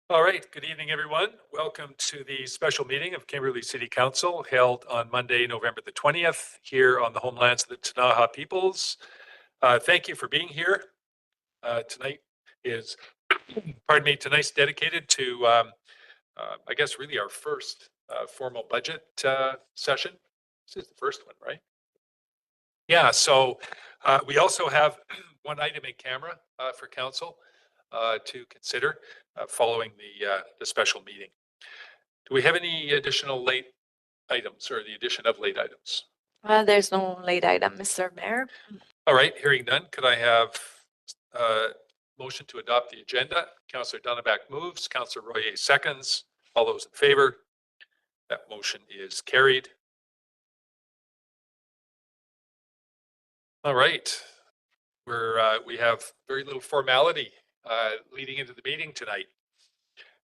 All right, good evening, everyone. Welcome to the special meeting of Kimberley City Council held on Monday, November the 20th, here on the homelands of the Ktunaxa peoples. Thank you for being here. Tonight is, pardon me, tonight's dedicated to, I guess, really our first formal budget session. This is the first one, right? Yeah, so we also have one item in camera for council to consider following the special meeting. Do we have any additional late items or the addition of late items? There's no late item, Mr. Mayor. All right, hearing none, could I have a motion to adopt the agenda? Councillor Dunneback moves, Councillor Royer seconds. All those in favor? That motion is carried. All right, we have very little formality leading into the meeting tonight.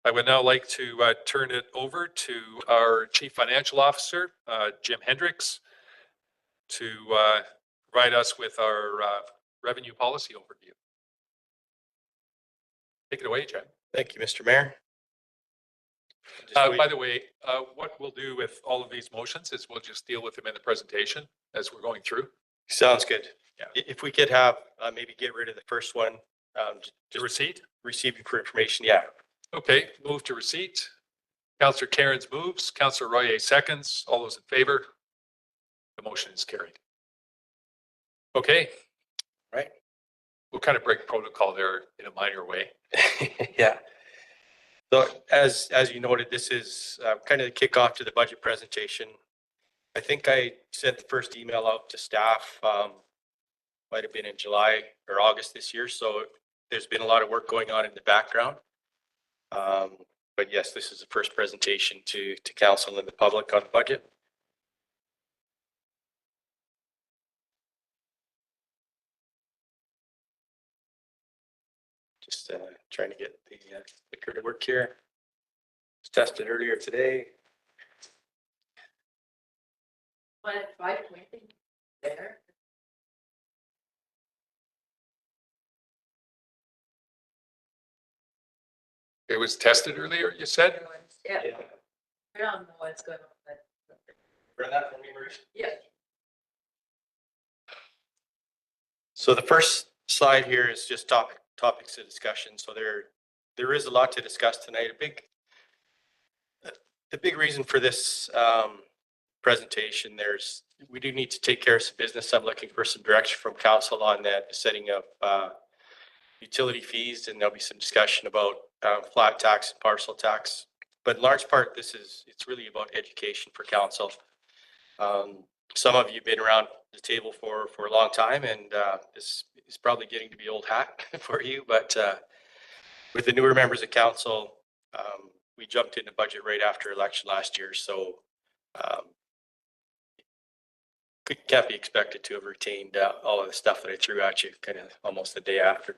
I would now like to turn it over to our Chief Financial Officer, Jim Hendricks, to provide us with our revenue policy overview. Take it away, Jim. Thank you, Mr. Mayor. By the way, what we'll do with all of these motions is we'll just deal with them in the presentation as we're going through. Sounds good. Yeah. If we could have maybe get rid of the first one. To receipt? Receiving for information. Yeah. Okay, move to receipt. Councillor Cairns moves, Councillor Royer seconds. All those in favor? The motion is carried. Okay. Right. We'll kind of break protocol there in a minor way. Yeah. So as you noted, this is kind of the kickoff to the budget presentation. I think I sent the first email out to staff, might have been in July or August this year. So there's been a lot of work going on in the background. But yes, this is the first presentation to council and the public on the budget. Just trying to get the clicker to work here. It's tested earlier today. Try pointing there. It was tested earlier, you said? Yeah. I don't know what's going on, but Run that for me, Bruce. yeah. So the first slide here is just topics of discussion. So there is a lot to discuss tonight. The big reason for this presentation, we do need to take care of some business. I'm looking for some direction from council on that, setting up utility fees, and there'll be some discussion about flat tax and parcel tax. But in large part, it's really about education for council. Some of you have been around the table for a long time, and this is probably getting to be old hat for you. But with the newer members of council, we jumped into budget right after election last year, so can't be expected to have retained all of the stuff that I threw at you kind of almost the day after.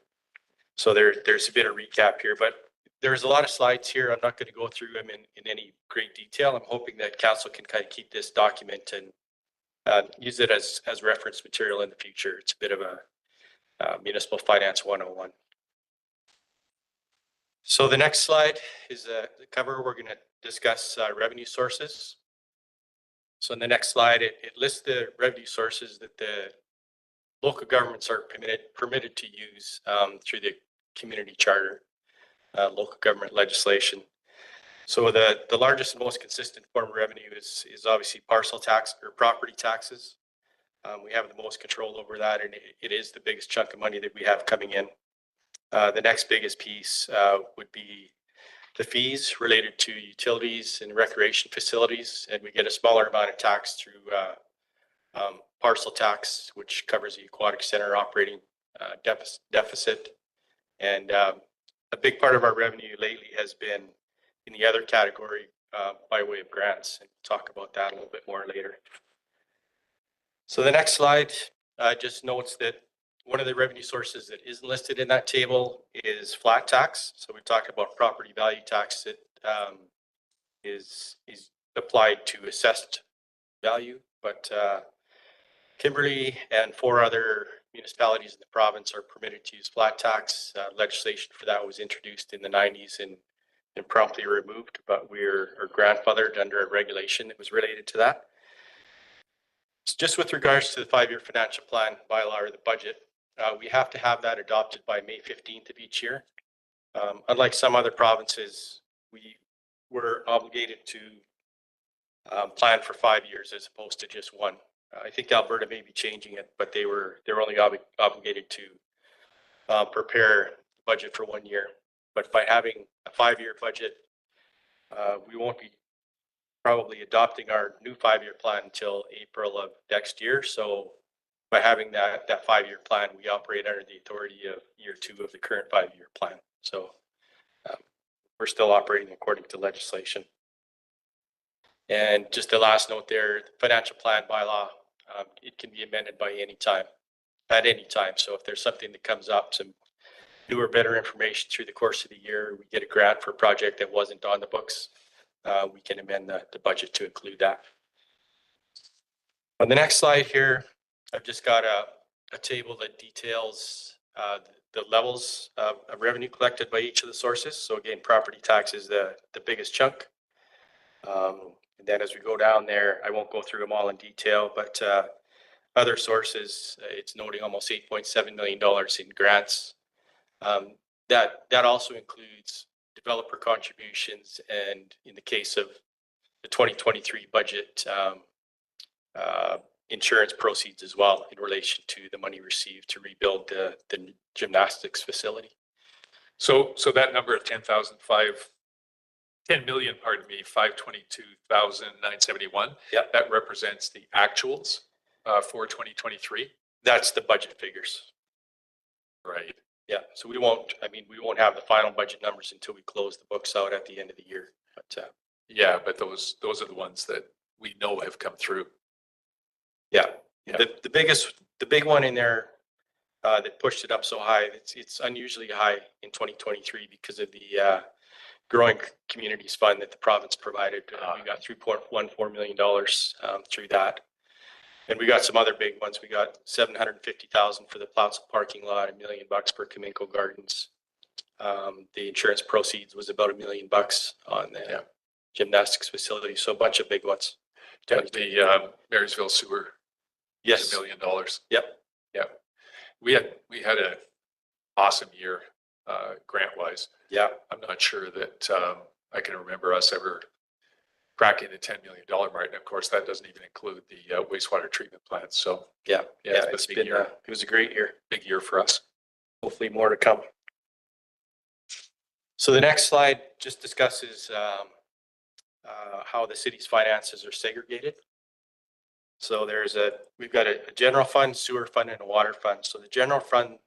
So there's a bit of recap here, but there's a lot of slides here. I'm not going to go through them in any great detail. I'm hoping that council can kind of keep this document and use it as reference material in the future. It's a bit of a municipal finance 101. So the next slide is the cover. We're going to discuss revenue sources. So in the next slide, it lists the revenue sources that the local governments are permitted to use through the community charter, local government legislation. So the largest and most consistent form of revenue is obviously parcel tax or property taxes. We have the most control over that, and it is the biggest chunk of money that we have coming in. The next biggest piece would be the fees related to utilities and recreation facilities, and we get a smaller amount of tax through parcel tax, which covers the aquatic center operating deficit. And a big part of our revenue lately has been in the other category by way of grants, and we'll talk about that a little bit more later. So the next slide just notes that one of the revenue sources that isn't listed in that table is flat tax. So we talked about property value tax that is applied to assessed value, but Kimberley and 4 other municipalities in the province are permitted to use flat tax. Legislation for that was introduced in the 90s, and and promptly removed, but we're grandfathered under a regulation that was related to that. So just with regards to the 5-year financial plan bylaw or the budget, we have to have that adopted by May 15th of each year. Unlike some other provinces, we were obligated to plan for 5 years as opposed to just one. I think Alberta may be changing it, but they're only obligated to prepare a budget for 1 year. But by having a 5-year budget, we won't be probably adopting our new 5-year plan until April of next year. So by having that 5-year plan, we operate under the authority of year 2 of the current 5-year plan. So we're still operating according to legislation. And just the last note there, the financial plan bylaw, it can be amended by any time, at any time. So if there's something that comes up, some newer, better information through the course of the year, we get a grant for a project that wasn't on the books, we can amend the budget to include that. On the next slide here, I've just got a table that details the levels of revenue collected by each of the sources. So again, property tax is the biggest chunk. And then as we go down there, I won't go through them all in detail, but other sources, it's noting almost $8.7 million in grants. That also includes developer contributions, and in the case of the 2023 budget, insurance proceeds as well in relation to the money received to rebuild the gymnastics facility. So that number of 10 million, 522,971. Yep. That represents the actuals for 2023. That's the budget figures. Right. Yeah. So we won't have the final budget numbers until we close the books out at the end of the year. But yeah, but those are the ones that we know have come through. Yeah. Yeah. The big one in there that pushed it up so high, it's unusually high in 2023 because of the Growing Communities Fund that the province provided. We got $3.14 million through that. And we got some other big ones. We got $750,000 for the Plaza parking lot, $1 million for Kaminko Gardens. The insurance proceeds was about $1 million on the gymnastics facility. So a bunch of big ones. The Marysville sewer. Yes. $1 million. Yep. Yep. We had an awesome year, grant wise. Yeah. I'm not sure that I can remember us ever cracking the $10 million mark. And of course, that doesn't even include the wastewater treatment plants. So yeah, it's been a big year. It was a great year. Big year for us. Hopefully more to come. So the next slide just discusses how the city's finances are segregated. So we've got a general fund, sewer fund, and a water fund. So the general fund,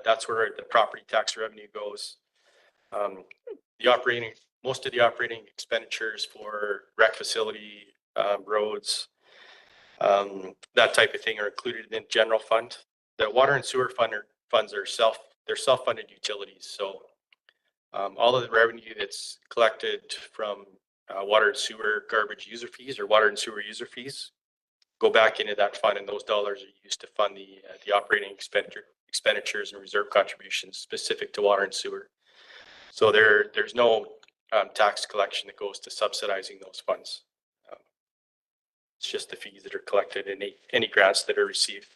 that's where the property tax revenue goes. Most of the operating expenditures for rec facility, roads, that type of thing are included in the general fund. The water and sewer funds are self-funded utilities. So all of the revenue that's collected from water and sewer garbage user fees or water and sewer user fees go back into that fund, and those dollars are used to fund the operating expenditures and reserve contributions specific to water and sewer. So there's no tax collection that goes to subsidizing those funds. It's just the fees that are collected and any grants that are received.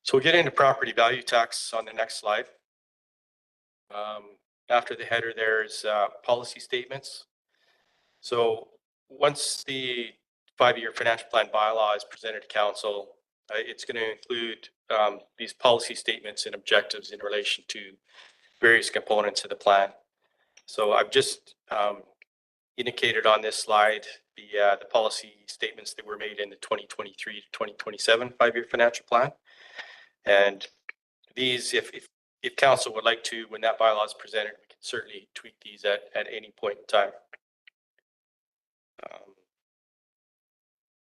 So we'll get into property value tax on the next slide. After the header, there's policy statements. So once the 5-year financial plan bylaw is presented to council, it's going to include these policy statements and objectives in relation to various components of the plan. So I've just indicated on this slide the policy statements that were made in the 2023 to 2027 5-year financial plan. And these, if council would like to, when that bylaw is presented, we can certainly tweak these at any point in time.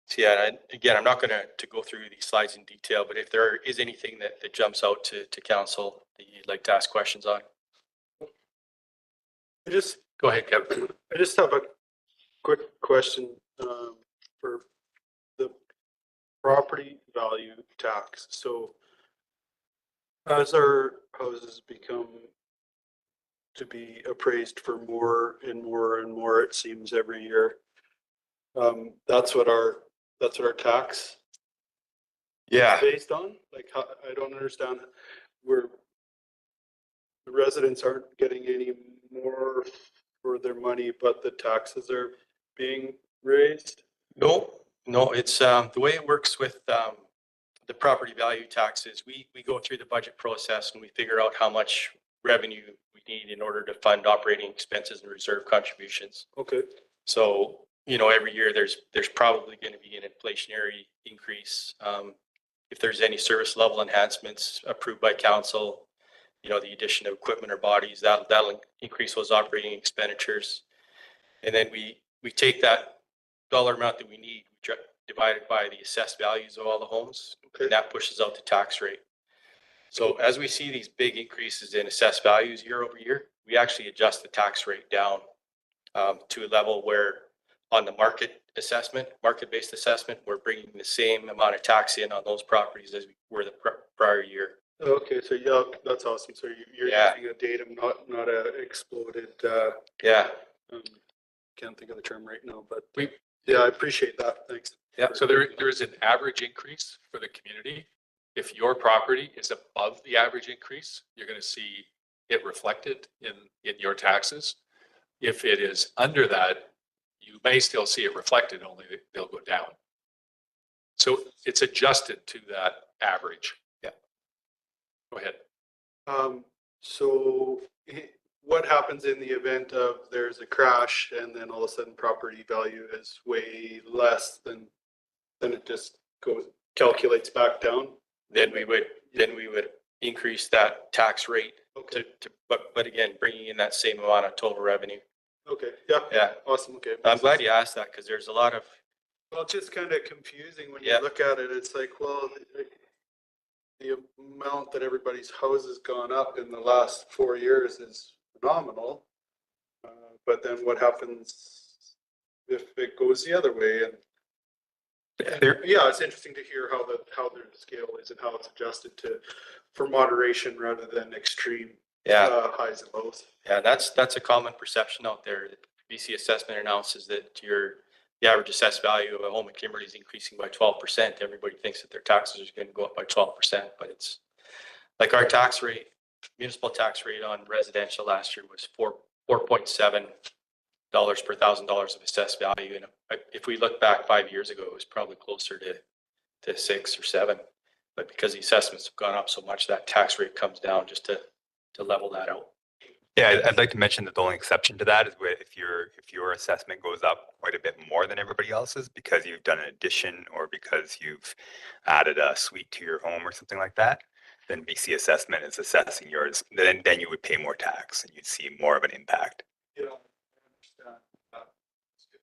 So yeah, again, I'm not going to go through these slides in detail, but if there is anything that jumps out to council that you'd like to ask questions on. Go ahead, Kevin. I just have a quick question for the property value tax. So as our houses become to be appraised for more and more and more, it seems, every year. That's what our tax is based on. Like, how, I don't understand where the residents aren't getting any more for their money, but the taxes are being raised. No, it's, the way it works with, the property value taxes, we go through the budget process and we figure out how much revenue we need in order to fund operating expenses and reserve contributions. Okay. So, you know, every year there's probably going to be an inflationary increase. If there's any service level enhancements approved by council, you know, the addition of equipment or bodies, that'll increase those operating expenditures. And then we take that dollar amount that we need, divide it by the assessed values of all the homes, Okay. and that pushes out the tax rate. So as we see these big increases in assessed values year over year, we actually adjust the tax rate down to a level where on the market-based assessment, we're bringing the same amount of tax in on those properties as we were the prior year. Okay, so yeah, that's awesome. So you're Yeah. using a datum, not a exploded, Yeah. Can't think of the term right now, but We- yeah, I appreciate that. Thanks. Yeah. So there is an average increase for the community. If your property is above the average increase, you're going to see it reflected in your taxes. If it is under that, you may still see it reflected, only they'll go down. So it's adjusted to that average. Yeah. Go ahead. So what happens in the event of there's a crash and then all of a sudden property value is way less than it just calculates back down? Then we would increase that tax rate Okay, but again, bringing in that same amount of total revenue. okay, yeah, Yeah. awesome, okay. I'm glad you asked that because there's a lot of, Well, it's just kind of confusing when you Yeah. look at it. It's like, well, the amount that everybody's house has gone up in the last 4 years is phenomenal. But then what happens if it goes the other way? And yeah, it's interesting to hear how their scale is and how it's adjusted for moderation rather than extreme highs and lows. Yeah, that's a common perception out there. The BC assessment announces that the average assessed value of a home in Kimberley is increasing by 12%. Everybody thinks that their taxes are going to go up by 12%, but it's like our tax rate, municipal tax rate on residential last year was $4.7 per $1,000 of assessed value. And if we look back 5 years ago, it was probably closer to 6 or 7. But because the assessments have gone up so much, that tax rate comes down just to level that out. Yeah, I'd like to mention that the only exception to that is if your assessment goes up quite a bit more than everybody else's because you've done an addition or because you've added a suite to your home or something like that, then BC assessment is assessing yours. Then you would pay more tax and you'd see more of an impact. Yeah, I understand. That's good.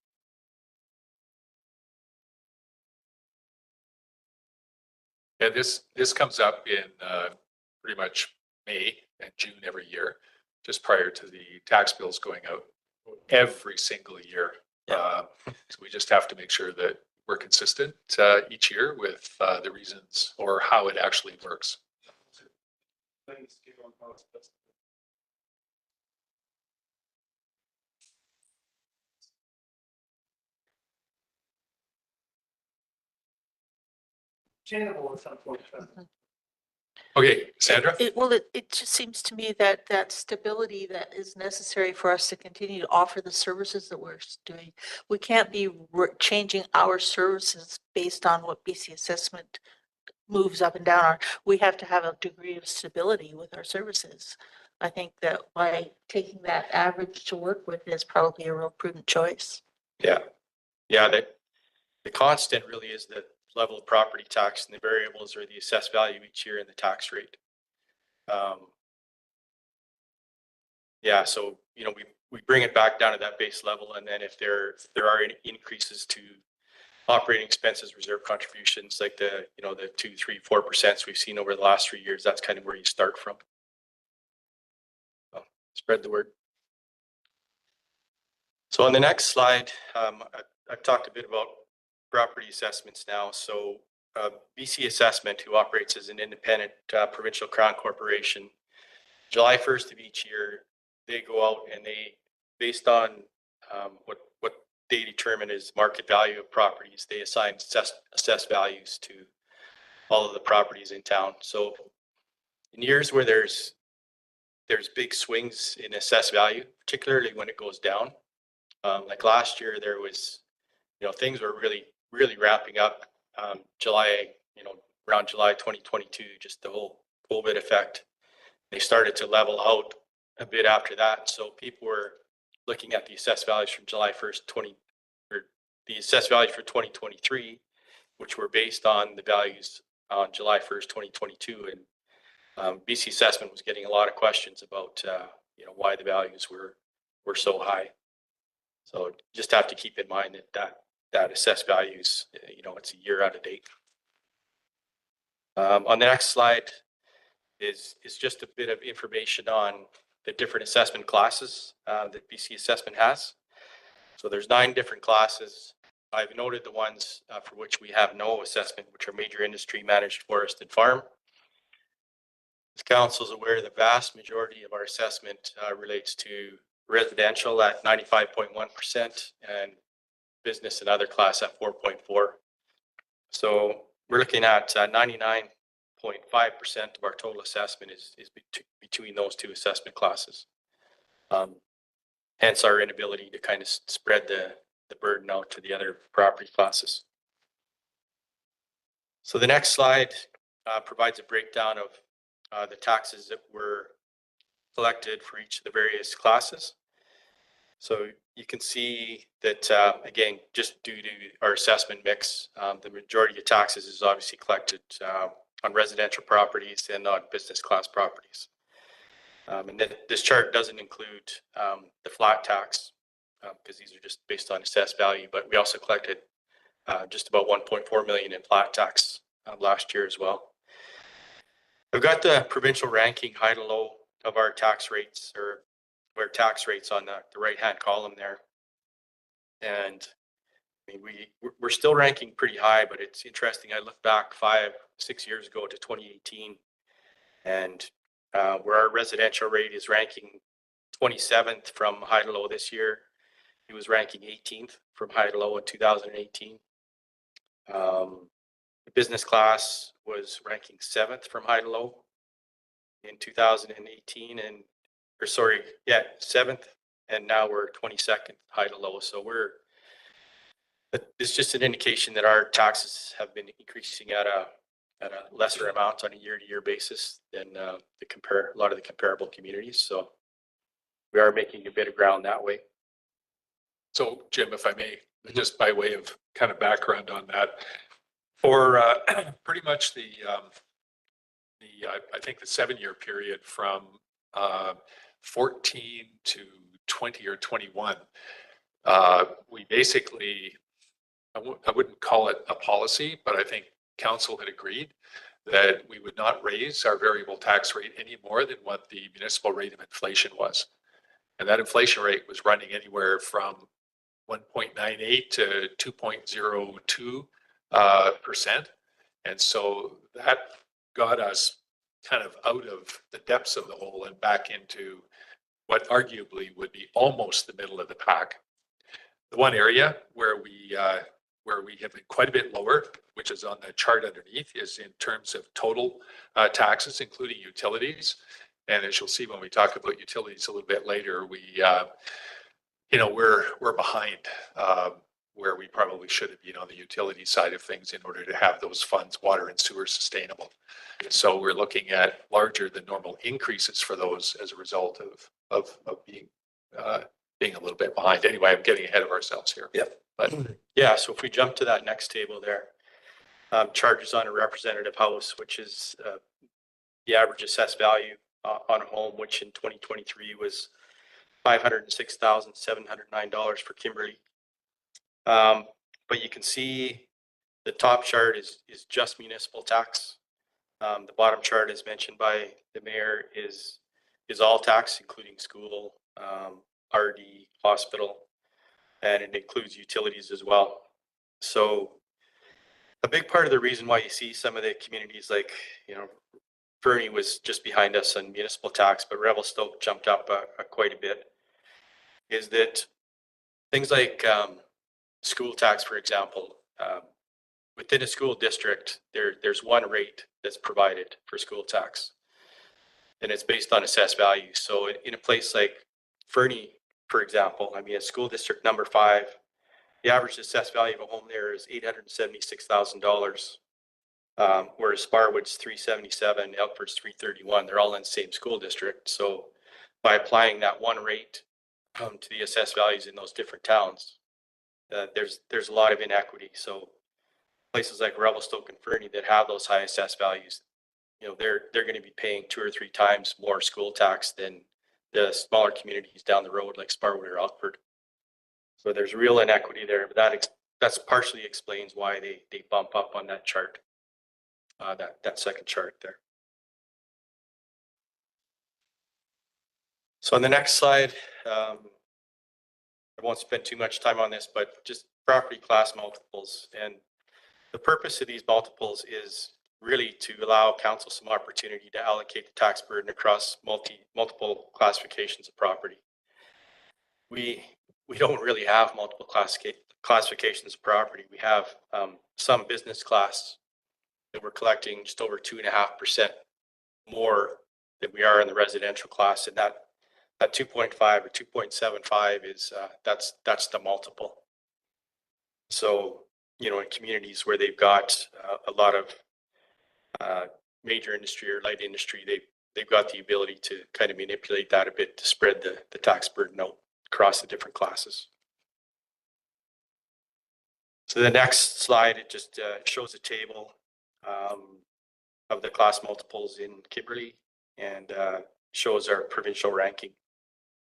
Yeah, this comes up in pretty much May and June every year, just prior to the tax bills going out every single year. Yeah. So we just have to make sure that we're consistent each year with the reasons or how it actually works. Thanks, Steve, on how it's best. Attainable at some point. Okay, Sandra? It just seems to me that that stability that is necessary for us to continue to offer the services that we're doing. We can't be changing our services based on what BC assessment moves up and down on. We have to have a degree of stability with our services. I think that by taking that average to work with is probably a real prudent choice. Yeah. The constant really is the level of property tax, and the variables are the assessed value each year and the tax rate. Yeah, so, you know, we bring it back down to that base level, and then if there are any increases to operating expenses, reserve contributions, like the 2, 3, 4% we've seen over the last 3 years, that's kind of where you start from. Spread the word. So on the next slide, I've talked a bit about property assessments now. So BC Assessment, who operates as an independent provincial crown corporation, July 1st of each year, they go out and they, based on what they determine is market value of properties, they assign assessed values to all of the properties in town. So in years where there's big swings in assessed value, particularly when it goes down, like last year, there was, things were really wrapping up. July, around July 2022, just the whole COVID effect, they started to level out a bit after that. So people were looking at the assessed values from July 1st, or the assessed values for 2023, which were based on the values on July 1st, 2022. And BC Assessment was getting a lot of questions about, why the values were so high. So just have to keep in mind that assessed values, it's a year out of date. On the next slide is just a bit of information on the different assessment classes that BC Assessment has. So there's 9 different classes. I've noted the ones for which we have no assessment, which are major industry, managed forest, and farm. As council is aware, the vast majority of our assessment relates to residential at 95.1% and business and other class at 4.4. So we're looking at 99.5% of our total assessment is between those 2 assessment classes. Hence our inability to kind of spread the burden out to the other property classes. So the next slide provides a breakdown of the taxes that were collected for each of the various classes. So you can see that, again, just due to our assessment mix, the majority of taxes is obviously collected on residential properties and on business class properties. And this chart doesn't include the flat tax because these are just based on assessed value, but we also collected just about 1.4 million in flat tax last year as well. I've got the provincial ranking high to low of our tax rates, or our tax rates on the right-hand column there. And I mean, we're still ranking pretty high, but it's interesting. I look back 5-6 years ago to 2018, and where our residential rate is ranking 27th from high to low this year, it was ranking 18th from high to low in 2018. The business class was ranking 7th from high to low in 2018, 7th, and now we're 22nd high to low. So it's just an indication that our taxes have been increasing at a lesser amount on a year-to-year basis than a lot of the comparable communities. So we are making a bit of ground that way. So Jim, if I may, just by way of kind of background on that, for pretty much I think the 7-year period from 14 to 20 or 21, we basically, I wouldn't call it a policy, but I think council had agreed that we would not raise our variable tax rate any more than what the municipal rate of inflation was. And that inflation rate was running anywhere from 1.98 to 2.02%. And so that got us kind of out of the depths of the hole and back into what arguably would be almost the middle of the pack. The one area where we have been quite a bit lower, which is on the chart underneath, is in terms of total taxes, including utilities. And as you'll see when we talk about utilities a little bit later, we're behind where we probably should have been on the utility side of things in order to have those funds, water and sewer, sustainable. So we're looking at larger than normal increases for those as a result of being a little bit behind. Anyway, I'm getting ahead of ourselves here. Yep. But yeah, so if we jump to that next table there, charges on a representative house, which is the average assessed value on a home, which in 2023 was $506,709 for Kimberley. But you can see the top chart is just municipal tax. The bottom chart, as mentioned by the mayor, is all tax, including school, RD, hospital, and it includes utilities as well. So a big part of the reason why you see some of the communities like, Fernie was just behind us on municipal tax, but Revelstoke jumped up quite a bit, is that things like school tax, for example, within a school district, there's one rate that's provided for school tax. And it's based on assessed value. So in a place like Fernie, for example, I mean, a school district number 5, the average assessed value of a home there is $876,000. Whereas Sparwood's 377, Elkford's 331, they're all in the same school district. So by applying that one rate to the assessed values in those different towns, there's a lot of inequity. So places like Revelstoke and Fernie that have those high assessed values, you know, they're going to be paying 2 or 3 times more school tax than the smaller communities down the road like Sparwood or Elkford. So there's real inequity there, but that's partially explains why they bump up on that chart, that second chart there. So on the next slide, I won't spend too much time on this, but just property class multiples. And the purpose of these multiples is really to allow council some opportunity to allocate the tax burden across multiple classifications of property. We don't really have multiple classifications of property. We have some business class that we're collecting just over 2.5% more than we are in the residential class, and that 2.5 or 2.75 is that's the multiple. So, you know, in communities where they've got a lot of major industry or light industry, they've got the ability to kind of manipulate that a bit to spread the tax burden out across the different classes. So the next slide, it just shows a table of the class multiples in Kimberley and shows our provincial ranking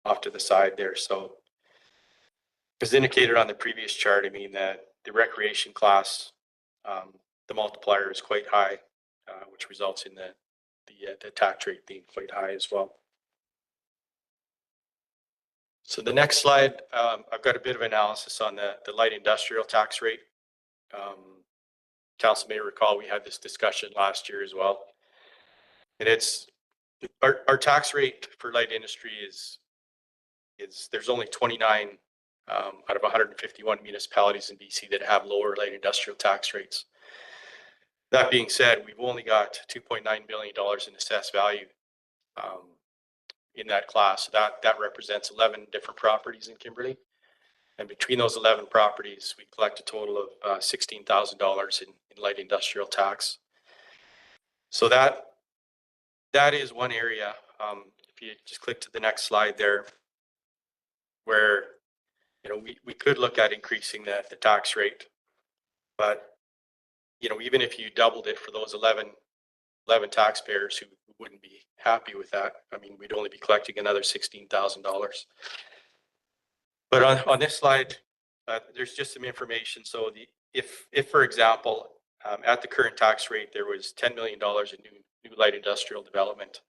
off to the side there. So as indicated on the previous chart, I mean that the recreation class, the multiplier is quite high, which results in the tax rate being quite high as well. So the next slide, I've got a bit of analysis on the light industrial tax rate. Council may recall we had this discussion last year as well. And it's our tax rate for light industry is there's only 29 out of 151 municipalities in BC that have lower light industrial tax rates. That being said, we've only got $2.9 billion in assessed value in that class. So that represents 11 different properties in Kimberley. And between those 11 properties, we collect a total of $16,000 in light industrial tax. So that is one area. If you just click to the next slide there, where you know we could look at increasing the tax rate, but you know, even if you doubled it for those 11 taxpayers who wouldn't be happy with that, I mean, we'd only be collecting another $16,000. But on this slide, there's just some information. So if for example, at the current tax rate, there was $10 million in new light industrial development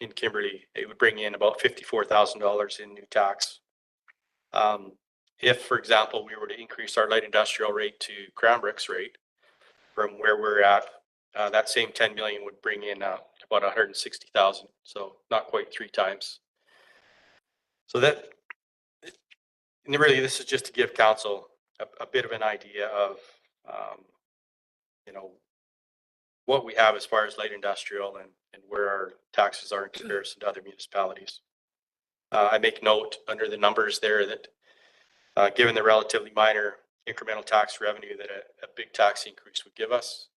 in Kimberley, it would bring in about $54,000 in new tax. If, for example, we were to increase our light industrial rate to Cranbrook's rate from where we're at, that same 10 million would bring in about 160,000. So not quite 3 times. So that, and really, this is just to give council a bit of an idea of, you know, what we have as far as light industrial and where our taxes are in comparison to other municipalities. I make note under the numbers there that given the relatively minor incremental tax revenue that a big tax increase would give us,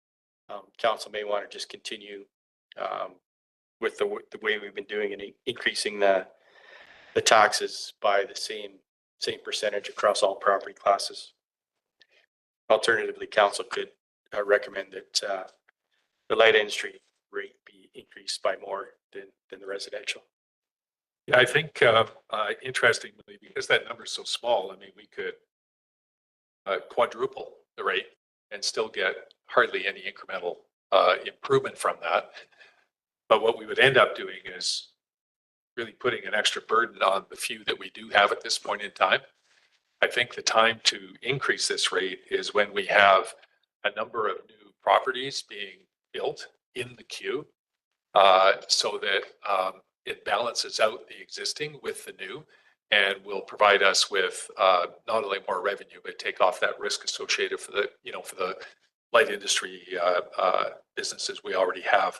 council may want to just continue with the way we've been doing and increasing the taxes by the same percentage across all property classes. Alternatively, council could recommend that the light industry rate be increased by more than the residential. Yeah, I think interestingly, because that number is so small, I mean, we could quadruple the rate and still get hardly any incremental improvement from that. But what we would end up doing is really putting an extra burden on the few that we do have at this point in time. I think the time to increase this rate is when we have a number of new properties being built in the queue so that it balances out the existing with the new and will provide us with not only more revenue, but take off that risk associated for the, for the light industry businesses we already have.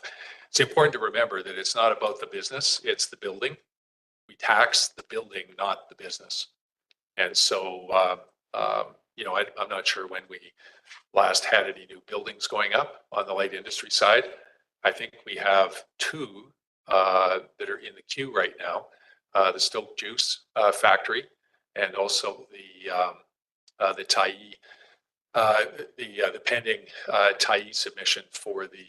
It's important to remember that it's not about the business, it's the building. We tax the building, not the business. And so, I'm not sure when we last had any new buildings going up on the light industry side. I think we have two that are in the queue right now, the Stoke Juice factory and also the Tyee, the pending Tyee submission for the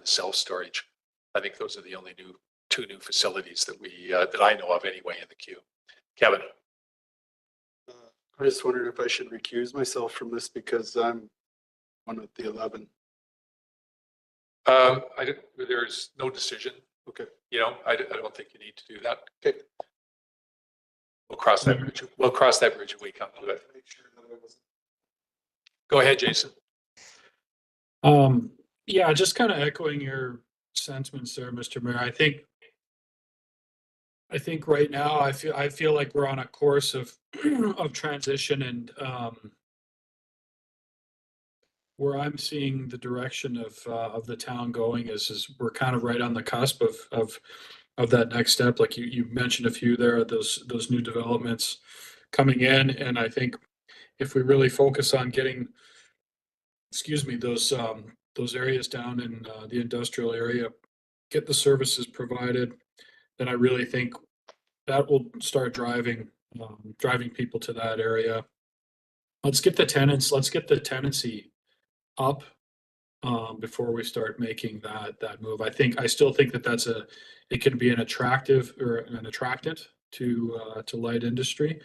self-storage. I think those are the only two new facilities that that I know of anyway in the queue. Kevin. I just wondered if I should recuse myself from this because I'm one of the 11. There's no decision. Okay. I don't think you need to do that. Okay. We'll cross that bridge. We'll cross that bridge when we come to it. Go ahead, Jason. Yeah, just kind of echoing your sentiments there, Mr. Mayor. I think right now I feel like we're on a course of of transition, and where I'm seeing the direction of the town going is we're kind of right on the cusp of that next step. Like you mentioned a few there, those new developments coming in, and I think if we really focus on getting, those areas down in the industrial area, get the services provided, then I really think that will start driving people to that area. Let's get the tenancy up before we start making that move. I still think that it can be an attractive or an attractant to light industry.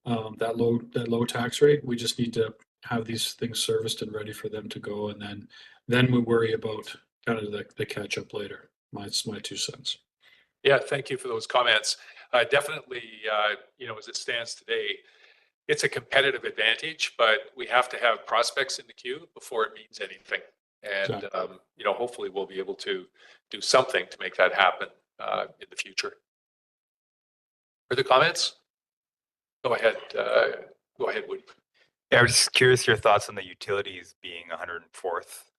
That low tax rate. We just need to have these things serviced and ready for them to go, and then we worry about kind of the catch up later. It's my 2 cents. Yeah, thank you for those comments. Definitely, as it stands today, it's a competitive advantage, but we have to have prospects in the queue before it means anything. And, hopefully we'll be able to do something to make that happen in the future. Further comments? Go ahead, Woody. Yeah, I was just curious your thoughts on the utilities being 104th.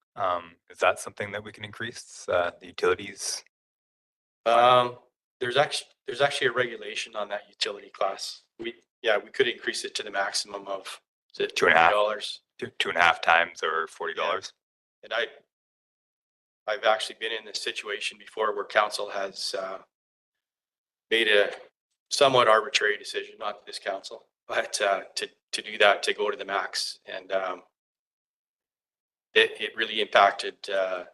Is that something that we can increase, the utilities? There's actually a regulation on that utility class. We could increase it to the maximum of, is it $2.5? 2.5 times or $40. And I've actually been in this situation before where council has made a somewhat arbitrary decision, not this council, but to do that, to go to the max. And it really impacted the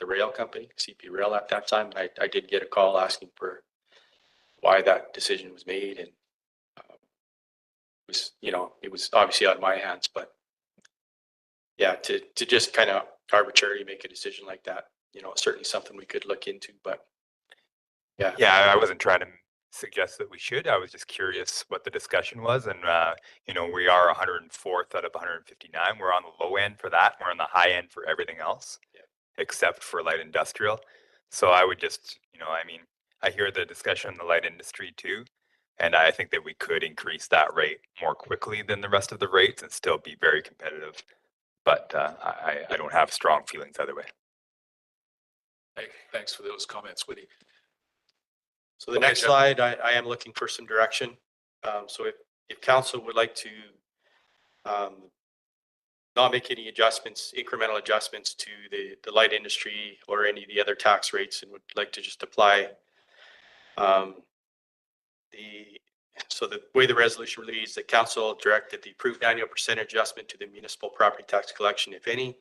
rail company, CP Rail at that time. I did get a call asking for why that decision was made, and it was obviously out of my hands, but yeah, to just kind of arbitrarily make a decision like that, certainly something we could look into, but yeah. Yeah, I wasn't trying to suggest that we should. I was just curious what the discussion was, and we are 104th out of 159. We're on the low end for that. We're on the high end for everything else, except for light industrial. So I would just, I hear the discussion in the light industry too, and I think that we could increase that rate more quickly than the rest of the rates and still be very competitive. But I don't have strong feelings either way. Hey, thanks for those comments, Woody. So the next slide, I am looking for some direction. So if council would like to not make any incremental adjustments to the light industry or any of the other tax rates, and would like to just apply so the way the resolution reads, the council directed the approved annual percent adjustment to the municipal property tax collection, if any,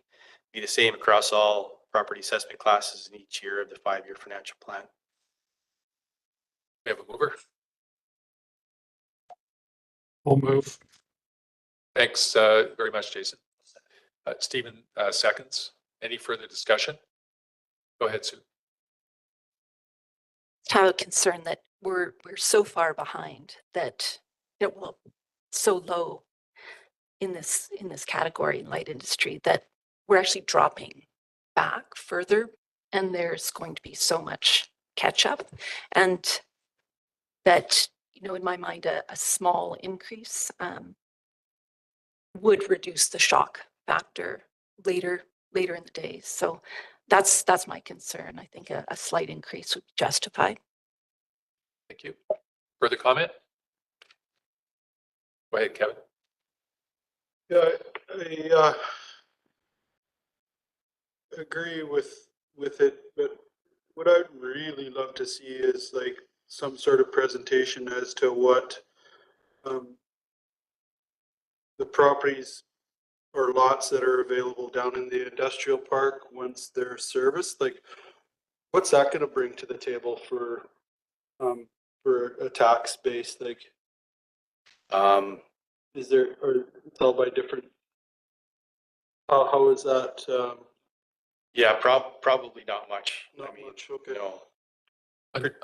be the same across all property assessment classes in each year of the 5-year financial plan. We have a mover. I'll move. Thanks very much, Jason. Stephen, seconds. Any further discussion? Go ahead, Sue. Have a concern that we're so far behind that so low in this category in light industry that we're actually dropping back further and there's going to be so much catch up. And that, in my mind, a small increase would reduce the shock factor later in the day. So that's my concern. I think a slight increase would be justified. Thank you. Further comment? Go ahead, Kevin. Yeah, I agree with it, but what I'd really love to see is like some sort of presentation as to what the properties or lots that are available down in the industrial park once they're serviced. Like, what's that going to bring to the table for a tax base? Like, is there, or it's all by different? How is that? Yeah, probably not much. Not I mean, much. Okay.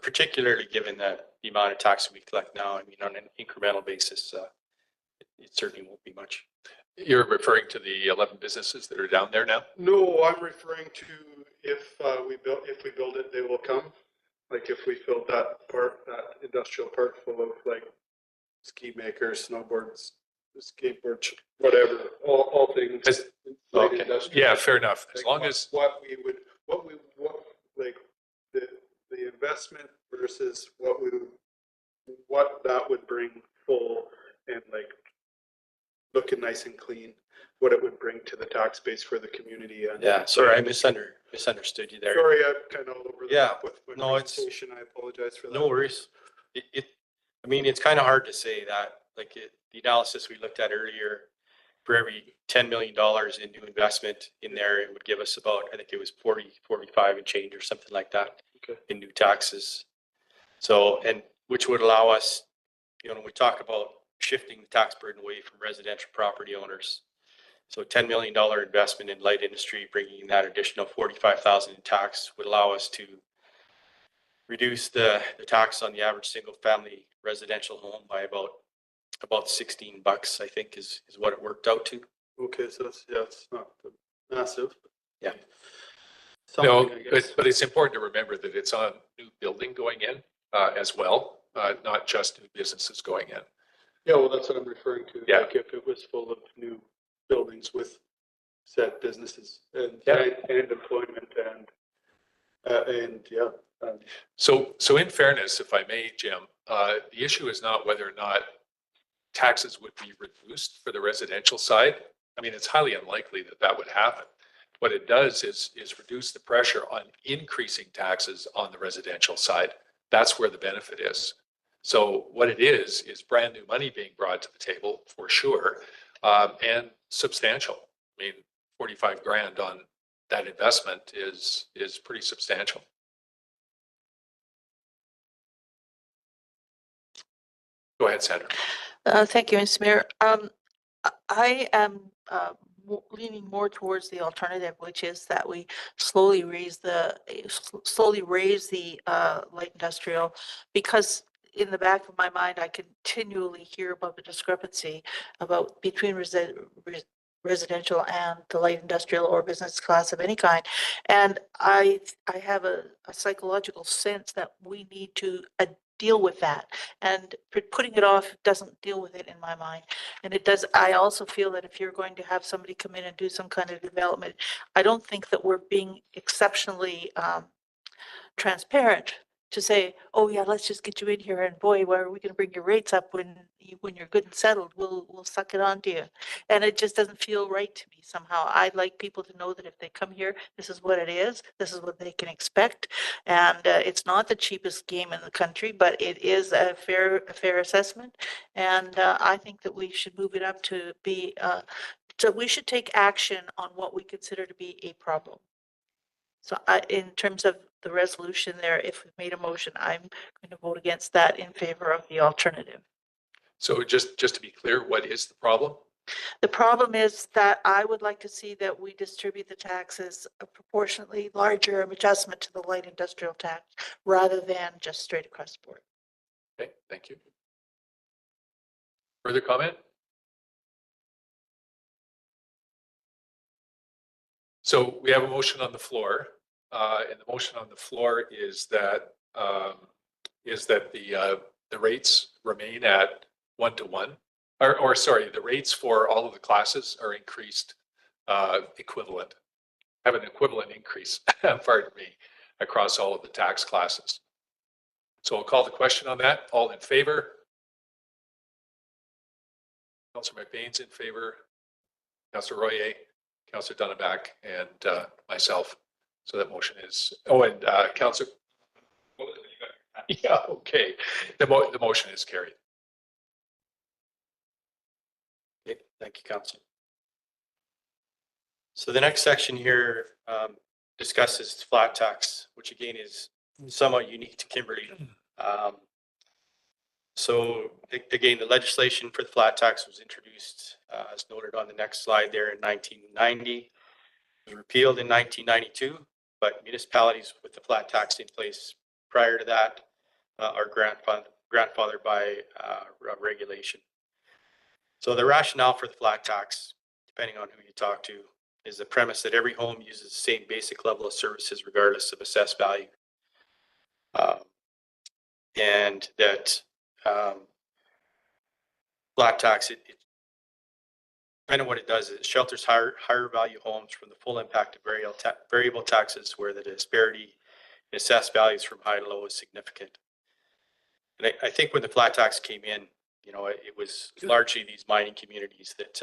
Particularly given the amount of tax we collect now. I mean, on an incremental basis, it certainly won't be much. You're referring to the 11 businesses that are down there now? No, I'm referring to if we build it, they will come. Like if we filled that industrial park full of like ski makers, snowboards, skateboards, whatever, all things. light Okay. industrial. Yeah, fair enough. As Like long as, what like the investment versus what that would bring full and like looking nice and clean, what it would bring to the tax base for the community. And Yeah, sorry, I misunderstood you there. sorry, I'm kind of all over the Yeah, map with my no, it's- presentation. I apologize for that. No worries. I mean, it's kind of hard to say that, like the analysis we looked at earlier, for every $10 million in new investment in there, it would give us about, I think it was 45 and change or something like that. Okay. In new taxes. So, and which would allow us, when we talk about shifting the tax burden away from residential property owners. So $10 million investment in light industry, bringing in that additional 45,000 in tax would allow us to reduce the tax on the average single family residential home by about $16, I think is what it worked out to. Okay, so it's not massive. Yeah. no, Something, I guess. but it's important to remember that it's on new building going in as well, not just new businesses going in. Yeah, well, that's what I'm referring to. Yeah. Like if it was full of new buildings with said businesses and Yeah. and employment and yeah. So in fairness, if I may, Jim, the issue is not whether or not taxes would be reduced for the residential side. I mean, it's highly unlikely that that would happen. What it does is reduce the pressure on increasing taxes on the residential side. That's where the benefit is. So what it is brand new money being brought to the table for sure, and substantial. I mean, 45 grand on that investment is pretty substantial. Go ahead, Sandra. Thank you, Mr. Mayor. I am leaning more towards the alternative, which is that we slowly raise the light industrial, because in the back of my mind, I continually hear about the discrepancy between residential and the light industrial or business class of any kind. And I have a psychological sense that we need to deal with that, and putting it off doesn't deal with it in my mind. And it does. I also feel that if you're going to have somebody come in and do some kind of development, I don't think that we're being exceptionally transparent to say, oh yeah, let's just get you in here, and boy, where are we going to bring your rates up when you're good and settled? We'll suck it onto you. And it just doesn't feel right to me somehow. I'd like people to know that if they come here, this is what it is, this is what they can expect. And it's not the cheapest game in the country, but it is a fair assessment. And I think that we should move it up to be, so we should take action on what we consider to be a problem. So in terms of the resolution there, if we made a motion, I'm going to vote against that in favor of the alternative. So just to be clear, what is the problem? The problem is that I would like to see that we distribute the taxes a proportionately larger adjustment to the light industrial tax rather than just straight across the board. Okay, thank you. Further comment? So we have a motion on the floor. And the motion on the floor is that the rates remain at 1-to-1. Or sorry, the rates for all of the classes are increased equivalent, have an equivalent increase, pardon me, across all of the tax classes. So I'll call the question on that. All in favor? Councillor McBain's in favor. Councillor Royer, Councillor Dunneback, and myself. So that motion is, and Councillor. Yeah, okay. The motion is carried. Okay, thank you, Council. So the next section here discusses flat tax, which again is somewhat unique to Kimberley. So again, the legislation for the flat tax was introduced, as noted on the next slide there, in 1990. It was repealed in 1992, but municipalities with the flat tax in place prior to that are grandfathered by regulation. So the rationale for the flat tax, depending on who you talk to, is the premise that every home uses the same basic level of services regardless of assessed value. And that flat tax, it kind of what it does is it shelters higher value homes from the full impact of variable taxes where the disparity in assessed values from high to low is significant. And I think when the flat tax came in, you know, it was largely these mining communities that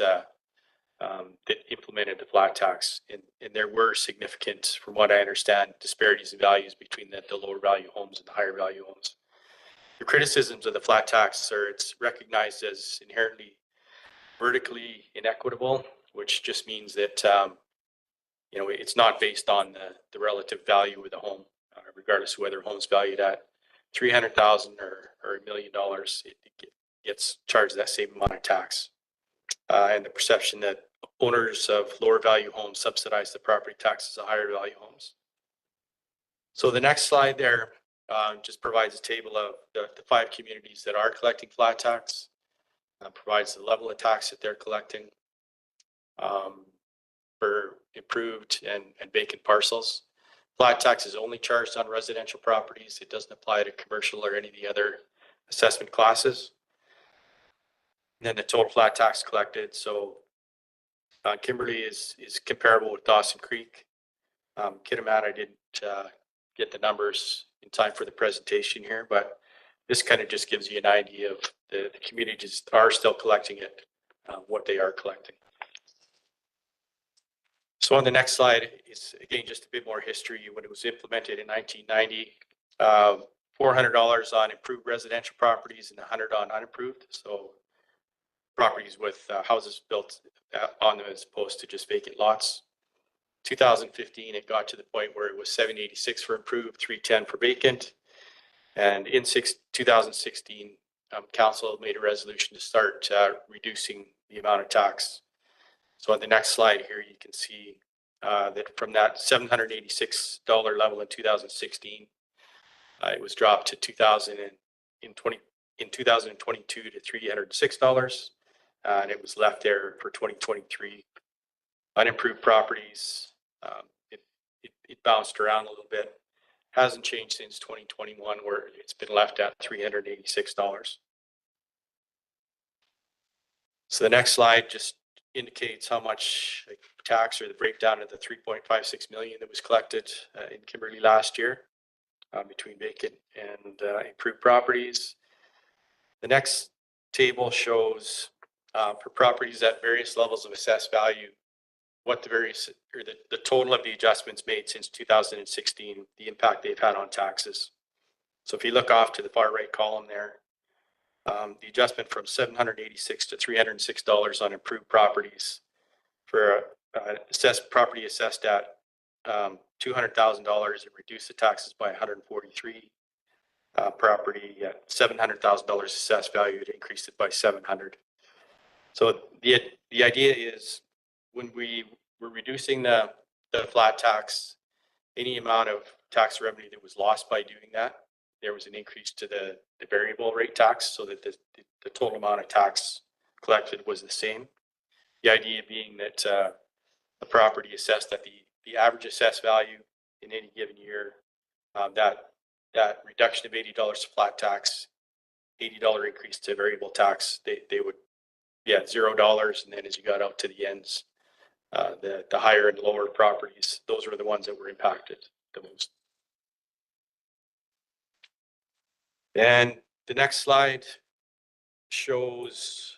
implemented the flat tax, and there were significant, from what I understand, disparities in values between the lower value homes and the higher value homes. The criticisms of the flat tax are it's recognized as inherently vertically inequitable, which just means that you know, it's not based on the relative value of the home, regardless of whether a home's valued at $300,000 or $1 million. It gets charged that same amount of tax. And the perception that owners of lower value homes subsidize the property taxes of higher value homes. So the next slide there just provides a table of the 5 communities that are collecting flat tax, provides the level of tax that they're collecting for improved and vacant parcels. Flat tax is only charged on residential properties. It doesn't apply to commercial or any of the other assessment classes. And then the total flat tax collected. So Kimberley is comparable with Dawson Creek. Kitimat, I didn't get the numbers in time for the presentation here, but this kind of just gives you an idea of the communities are still collecting it, what they are collecting. So on the next slide is again just a bit more history. When it was implemented in 1990, $400 on improved residential properties and $100 on unimproved. So properties with houses built on them as opposed to just vacant lots. 2015, it got to the point where it was $786 for improved, $310 for vacant. And in 2016, council made a resolution to start reducing the amount of tax. So on the next slide here, you can see that from that $786 level in 2016, it was dropped to 2022 to $306, and it was left there for 2023. Unimproved properties, it bounced around a little bit. Hasn't changed since 2021, where it's been left at $386. So the next slide just indicates how much tax, or the breakdown of the 3.56 million that was collected in Kimberley last year between vacant and improved properties. The next table shows for properties at various levels of assessed value, what the various, or the total of the adjustments made since 2016, the impact they've had on taxes. So if you look off to the far right column there, the adjustment from $786 to $306 on improved properties for assessed property assessed at $200,000, it reduced the taxes by 143. Property at $700,000 assessed value, it increased it by 700. So the idea is when we were reducing the flat tax, any amount of tax revenue that was lost by doing that, there was an increase to the variable rate tax, so that the total amount of tax collected was the same. The idea being that the property assessed at the average assessed value in any given year. That reduction of $80 to flat tax, $80 increase to variable tax, they would, yeah, $0. And then as you got out to the ends, the higher and lower properties, those were the ones that were impacted the most. And the next slide shows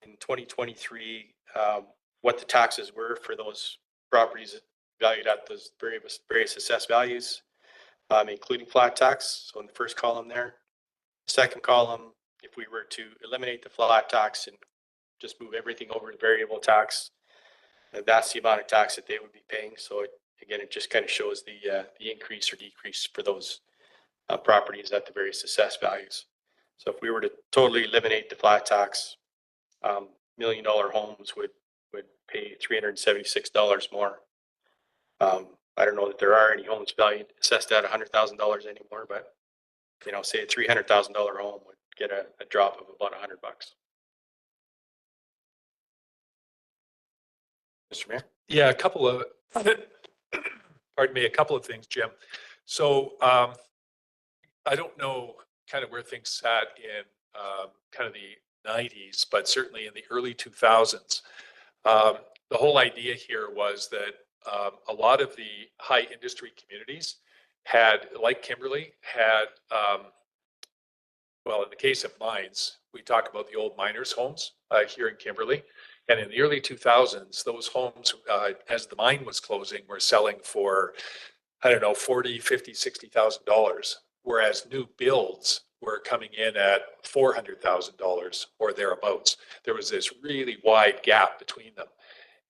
in 2023 what the taxes were for those properties valued at those various assessed values, including flat tax. So in the first column there, second column, if we were to eliminate the flat tax and just move everything over to variable tax, that's the amount of tax that they would be paying. So again, it just kind of shows the increase or decrease for those properties at the various assessed values. So if we were to totally eliminate the flat tax, $1 million homes would pay $376 more. I don't know that there are any homes valued assessed at $100,000 anymore, but you know, say a $300,000 home would get a drop of about $100. Mr. Mayor? Yeah, a couple of, pardon me, a couple of things, Jim. So I don't know kind of where things sat in kind of the 90s, but certainly in the early 2000s. The whole idea here was that a lot of the high industry communities had, like Kimberley, had, well, in the case of mines, we talk about the old miners' homes here in Kimberley. And in the early 2000s, those homes, as the mine was closing, were selling for, I don't know, $40,000, $50,000, $60,000, whereas new builds were coming in at $400,000 or thereabouts. There was this really wide gap between them.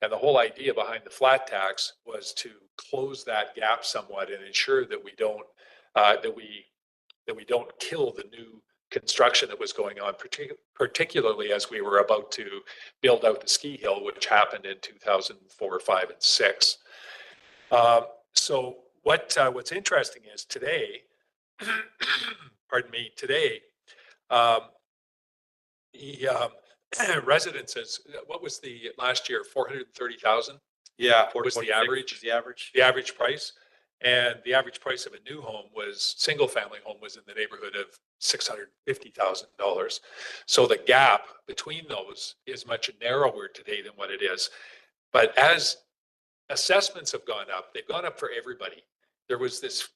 And the whole idea behind the flat tax was to close that gap somewhat and ensure that we don't kill the new construction that was going on, particularly as we were about to build out the ski hill, which happened in 2004, 5, and 6. So what's interesting is today, pardon me, today, residences, what was the last year, 430,000? Yeah, Was the average? is the average. The average price. And the average price of a new home was, single family home was in the neighborhood of $650,000. So the gap between those is much narrower today than what it is. But as assessments have gone up, they've gone up for everybody. There's this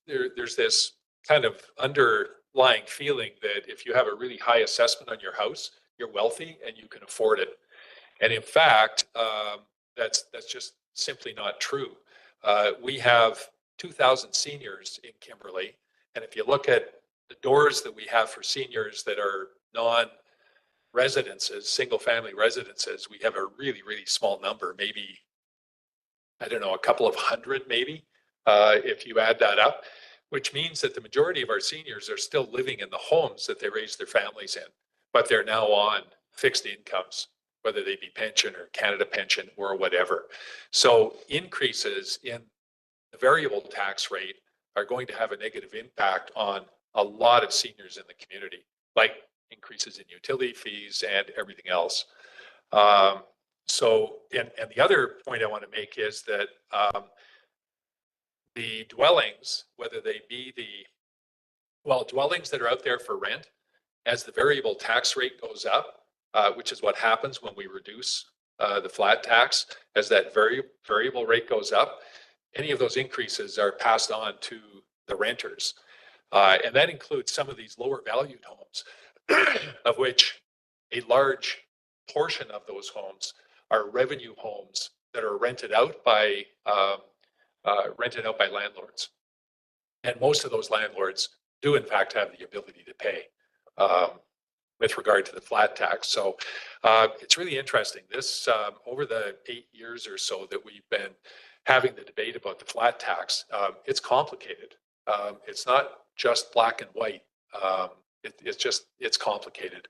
kind of underlying feeling that if you have a really high assessment on your house, you're wealthy and you can afford it. And in fact, that's just simply not true. We have 2,000 seniors in Kimberley. And if you look at the doors that we have for seniors that are non-residences, single family residences, we have a really, really small number, maybe, I don't know, a couple of hundred maybe, if you add that up, which means that the majority of our seniors are still living in the homes that they raised their families in, but they're now on fixed incomes, whether they be pension or Canada Pension or whatever. So increases in the variable tax rate are going to have a negative impact on a lot of seniors in the community, like increases in utility fees and everything else. So, and the other point I want to make is that the dwellings, whether they be dwellings that are out there for rent, as the variable tax rate goes up, which is what happens when we reduce the flat tax, as that variable rate goes up, any of those increases are passed on to the renters. And that includes some of these lower valued homes, of which a large portion of those homes are revenue homes that are rented out by landlords. And most of those landlords do in fact have the ability to pay with regard to the flat tax. So it's really interesting. This over the 8 years or so that we've been having the debate about the flat tax, it's complicated. It's not just black and white. It's complicated.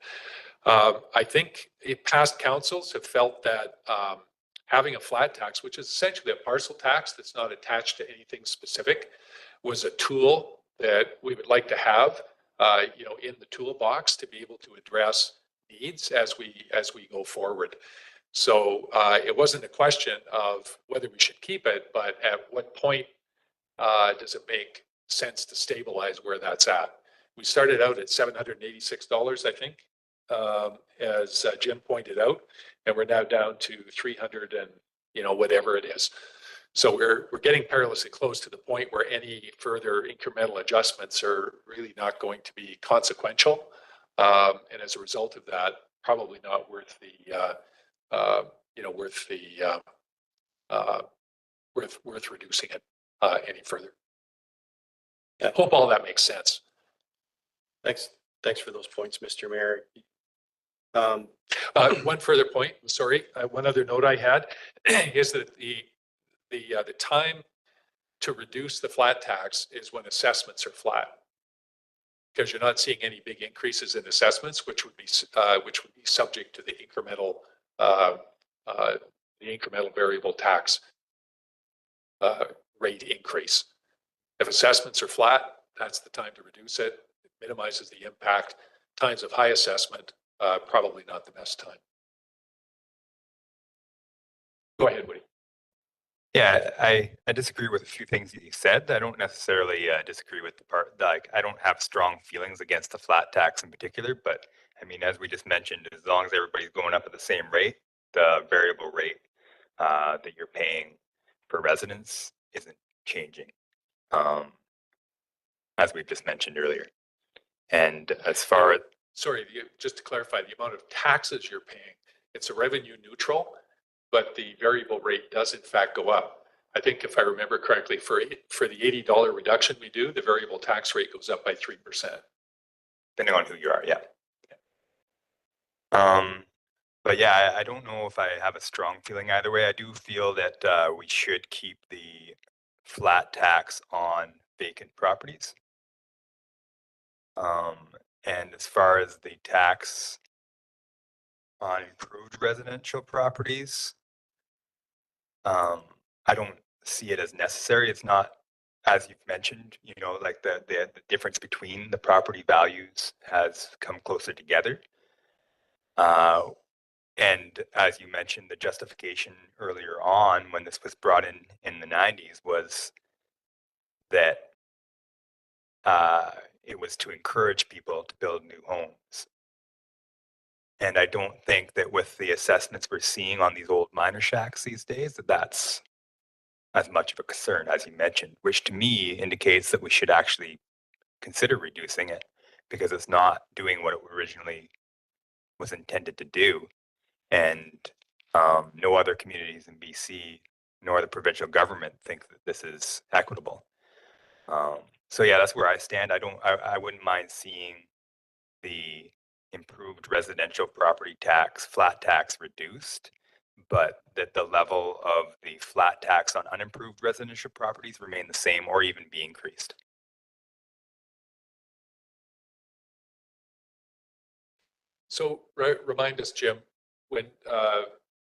I think past councils have felt that having a flat tax, which is essentially a parcel tax that's not attached to anything specific, was a tool that we would like to have, in the toolbox to be able to address needs as we go forward. So it wasn't a question of whether we should keep it, but at what point does it make sense to stabilize where that's at? We started out at $786, I think, as Jim pointed out, and we're now down to 300 and, whatever it is. So we're getting perilously close to the point where any further incremental adjustments are really not going to be consequential. And as a result of that, probably not worth worth reducing it any further. I hope all that makes sense. Thanks for those points, Mr. Mayor. One further point, sorry, one other note I had is that the time to reduce the flat tax is when assessments are flat. Because you're not seeing any big increases in assessments, which would be subject to the incremental variable tax rate increase. If assessments are flat, that's the time to reduce it. It minimizes the impact. Times of high assessment, probably not the best time. Go ahead, Woody. Yeah, I disagree with a few things that you said. I don't necessarily disagree with the part, like, I don't have strong feelings against the flat tax in particular, but I mean, as we just mentioned, as long as everybody's going up at the same rate, the variable rate that you're paying for residents isn't changing, as we've just mentioned earlier. And as far as Sorry, just to clarify, the amount of taxes you're paying, it's a revenue neutral, but the variable rate does in fact go up. I think if I remember correctly, for the $80 reduction we do, the variable tax rate goes up by 3%. depending on who you are, yeah. But yeah, I don't know if I have a strong feeling either way. I do feel that we should keep the flat tax on vacant properties. And as far as the tax on improved residential properties, I don't see it as necessary. It's not, as you've mentioned, like the difference between the property values has come closer together. And as you mentioned, the justification earlier on when this was brought in the 90s was that it was to encourage people to build new homes. And I don't think that with the assessments we're seeing on these old miner shacks these days, that that's as much of a concern as you mentioned, which to me indicates that we should actually consider reducing it because it's not doing what it originally was intended to do. And no other communities in BC nor the provincial government think that this is equitable. So yeah, that's where I stand. I wouldn't mind seeing the improved residential property tax, flat tax reduced, but that the level of the flat tax on unimproved residential properties remain the same or even be increased. So remind us, Jim,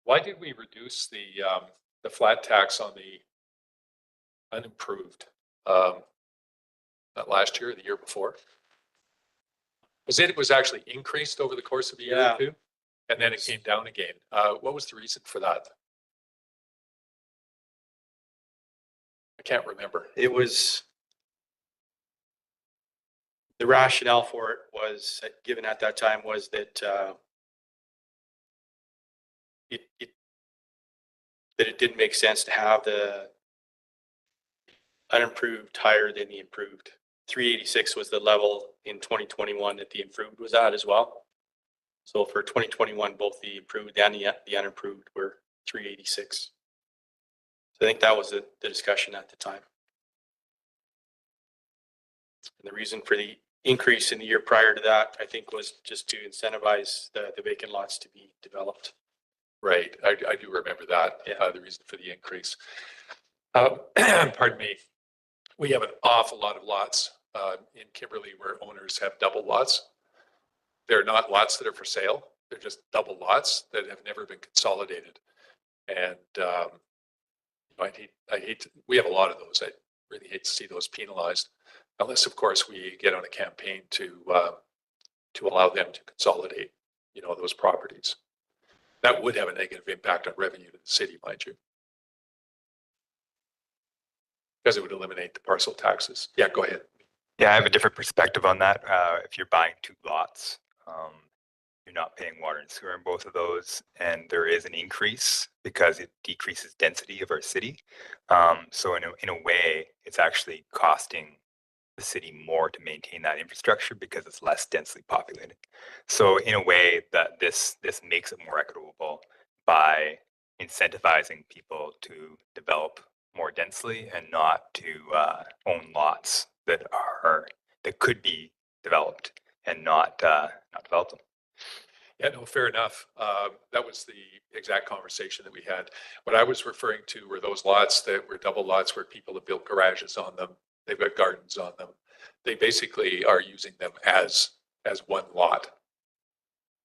why did we reduce the flat tax on the unimproved not last year or the year before? It was actually increased over the course of a year or two, and then it came down again. What was the reason for that? I can't remember. It was, the rationale for it was, given at that time, was that it didn't make sense to have the unimproved higher than the improved. 386 was the level in 2021 that the improved was at as well. So for 2021, both the improved and the unimproved were 386. So I think that was the discussion at the time. And the reason for the increase in the year prior to that, I think, was just to incentivize the vacant lots to be developed. Right, I do remember that, Yeah. The reason for the increase. Pardon me. We have an awful lot of lots in Kimberley where owners have double lots. They're not lots that are for sale. They're just double lots that have never been consolidated. And we have a lot of those. I really hate to see those penalized, unless of course we get on a campaign to allow them to consolidate, those properties. That would have a negative impact on revenue to the city, mind you. because it would eliminate the parcel taxes. Yeah, go ahead. Yeah, I have a different perspective on that. If you're buying two lots, you're not paying water and sewer in both of those, and there is an increase because it decreases density of our city. So in a way, it's actually costing the city more to maintain that infrastructure because it's less densely populated. So in a way that this makes it more equitable by incentivizing people to develop more densely and not to own lots that could be developed and not develop them. Yeah, no, fair enough. That was the exact conversation that we had. What I was referring to were those lots that were double lots where people have built garages on them. They've got gardens on them. They basically are using them as one lot.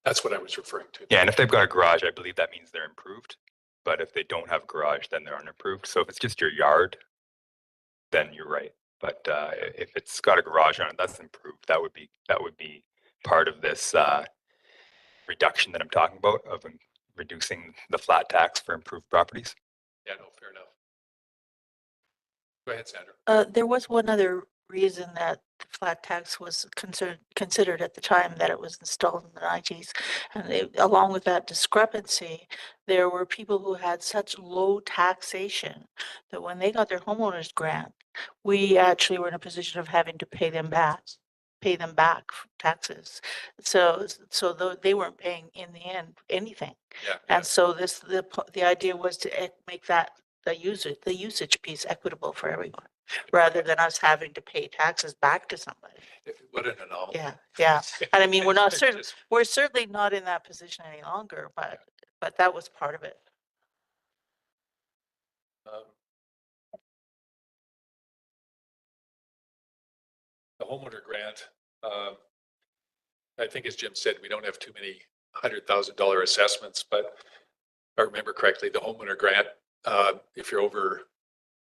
That's what I was referring to. Yeah, and if they've got a garage, I believe that means they're improved. But if they don't have a garage, then they're unimproved. So if it's just your yard, then you're right. But if it's got a garage on it, that's improved. That would be part of this reduction that I'm talking about of reducing the flat tax for improved properties. Yeah, no, fair enough. Go ahead, Sandra. There was one other reason that the flat tax was considered at the time that it was installed in the 90s. And along with that discrepancy, there were people who had such low taxation that when they got their homeowners grant, we actually were in a position of having to pay them back taxes. So they weren't paying in the end anything. Yeah. And so the idea was to make that the usage piece equitable for everyone, rather than us having to pay taxes back to somebody. What an anomaly. Yeah. And I mean, we're not certain, Just- we're certainly not in that position any longer, but that was part of it. um, The homeowner grant, I think as Jim said, we don't have too many $100,000 assessments, but if I remember correctly, the homeowner grant, if you're over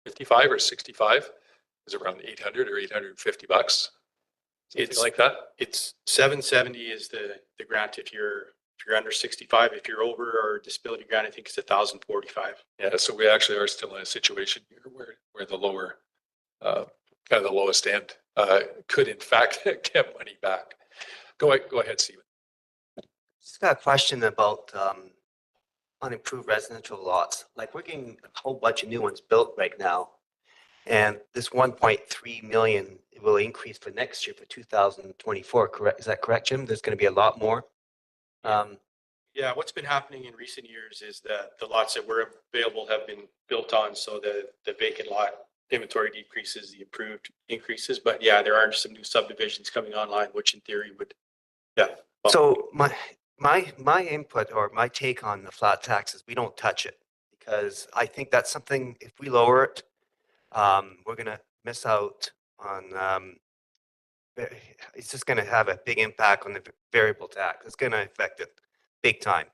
55 or 65, is around 800 or 850 bucks. Something It's like that. It's 770 is the grant if you're under 65. If you're over, or disability grant, I think it's 1,045. Yeah, so we actually are still in a situation here where the lower, kind of the lowest end, could in fact get money back. Go ahead, Stephen. Just got a question about unimproved residential lots. Like we're getting a whole bunch of new ones built right now. And this 1.3 million will increase for next year for 2024, correct? Is that correct, Jim? There's going to be a lot more. Yeah, what's been happening in recent years is that the lots that were available have been built on, so the vacant lot inventory decreases, the approved increases. But yeah, there are some new subdivisions coming online, which in theory would, yeah. So my input or my take on the flat tax is we don't touch it, because I think that's something, if we lower it, we're going to miss out on, it's just going to have a big impact on the variable tax. It's going to affect it big time.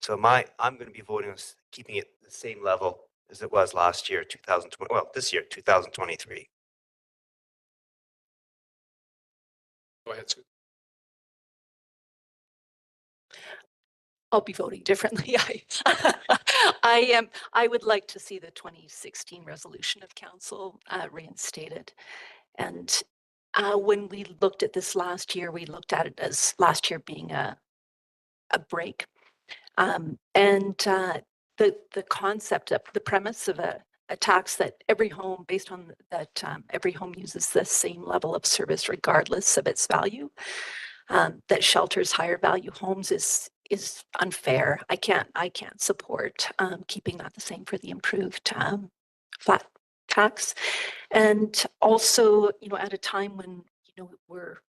So I'm going to be voting on keeping it the same level as it was last year, 2020, well, this year, 2023. Go ahead, Sue. I'll be voting differently. I would like to see the 2016 resolution of council reinstated. And when we looked at this last year, we looked at it as last year being a break. And the concept of the premise of a tax that every home, based on that every home uses the same level of service regardless of its value, that shelters higher value homes is unfair. I can't support keeping that the same for the improved flat tax. And also, at a time when, where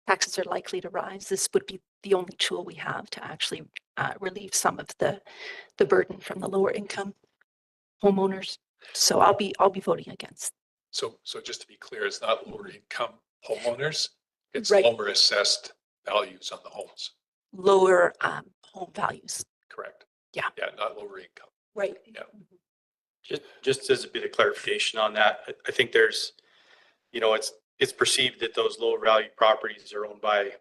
taxes are likely to rise, this would be the only tool we have to actually relieve some of the burden from the lower income homeowners. So I'll be voting against. So just to be clear, it's not lower income homeowners, it's Right. lower assessed values on the homes. Lower home values. Correct. Yeah. Yeah, not lower income. Right. Yeah. Just as a bit of clarification on that, I think there's, it's perceived that those lower value properties are owned by,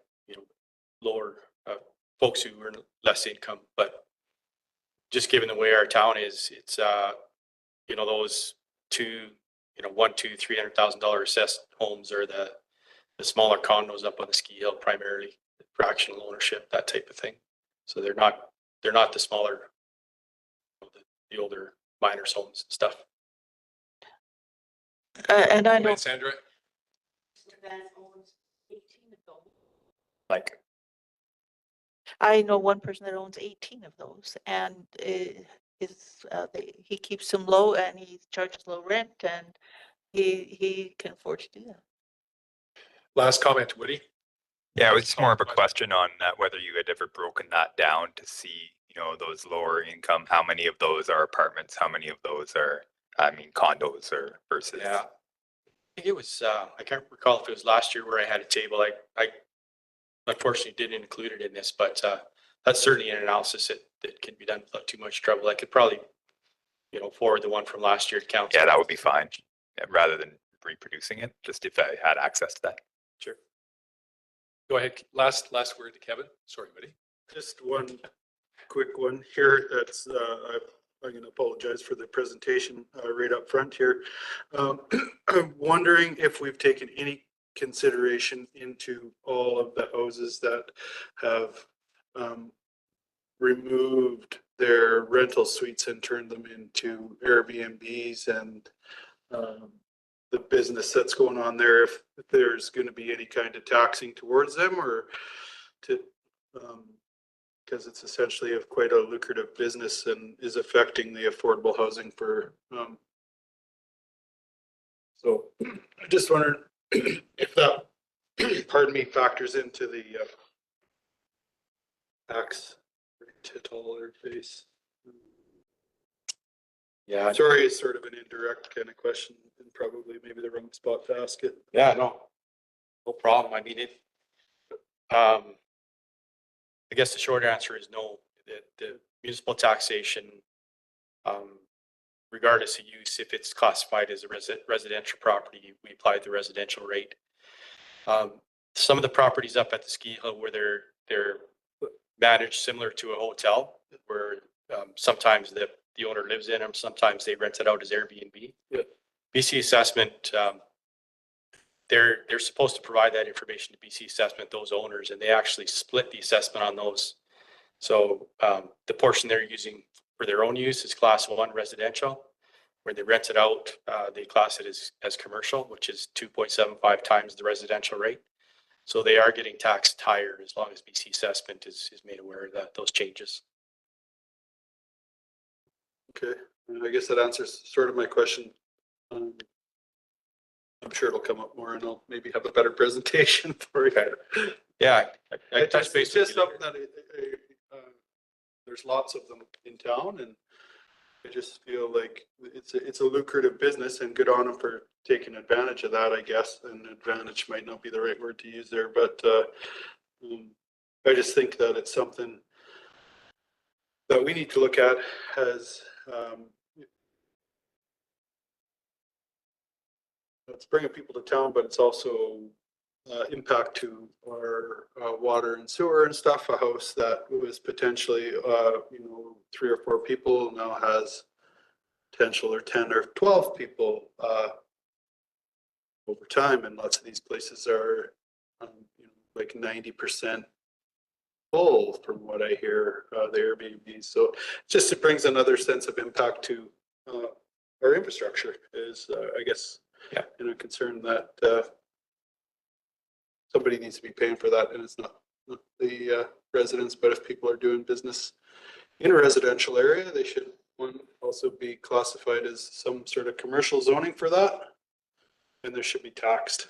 lower folks who earn less income. But just given the way our town is, it's, those two $100,000 to $300,000 assessed homes are the smaller condos up on the ski hill, primarily fractional ownership, that type of thing. So they're not the smaller, the older miners' homes and stuff. And I Go know ahead, Sandra. Like, I know one person that owns 18 of those, and he keeps them low and he charges low rent, and he can afford to do that. Last comment, Woody. Yeah, it was just more of a question on whether you had ever broken that down to see, those lower income, how many of those are apartments, how many of those are, condos or versus. yeah. I think it was, I can't recall if it was last year where I had a table. I unfortunately didn't include it in this, but that's certainly an analysis that can be done without too much trouble. I could probably, forward the one from last year to council. Yeah, that would be fine. Yeah, rather than reproducing it, just if I had access to that. Sure. Go ahead. Last word to Kevin. Sorry, Woody. Just one quick one here. That's, I'm going to apologize for the presentation right up front here. I'm wondering if we've taken any consideration into all of the houses that have removed their rental suites and turned them into Airbnbs, and the business that's going on there, if there's going to be any kind of taxing towards them, or to because it's essentially quite a lucrative business and is affecting the affordable housing for so I just wondered if that pardon me factors into the tax $2 face. Yeah. Sorry, it's sort of an indirect kind of question and probably maybe the wrong spot to ask it. Yeah, no problem. I mean, I guess the short answer is no. The municipal taxation, regardless of use, if it's classified as a residential property, we apply the residential rate. Some of the properties up at the ski hill where they're managed similar to a hotel, where sometimes the owner lives in them, sometimes they rent it out as Airbnb. Yeah. BC Assessment, they're supposed to provide that information to BC Assessment, those owners, and they actually split the assessment on those. So the portion they're using for their own use is class 1 residential. Where they rent it out, they class it as commercial, which is 2.75 times the residential rate. So they are getting taxed higher as long as BC Assessment is made aware of those changes. Okay, and I guess that answers sort of my question. I'm sure it'll come up more and I'll maybe have a better presentation for you. Yeah, I It's touched base just with you something that there's lots of them in town, and I just feel like it's a lucrative business, and good on them for taking advantage of that, I guess. And advantage might not be the right word to use there, but I just think that it's something that we need to look at as it's bringing people to town, but it's also impact to our water and sewer and stuff. A house that was potentially 3 or 4 people now has potential or 10 or 12 people over time, and lots of these places are like 90% full from what I hear, the Airbnb. So just it brings another sense of impact to our infrastructure is I guess concern that somebody needs to be paying for that, and it's not the residents, but if people are doing business in a residential area, they should also be classified as some sort of commercial zoning for that, and they should be taxed.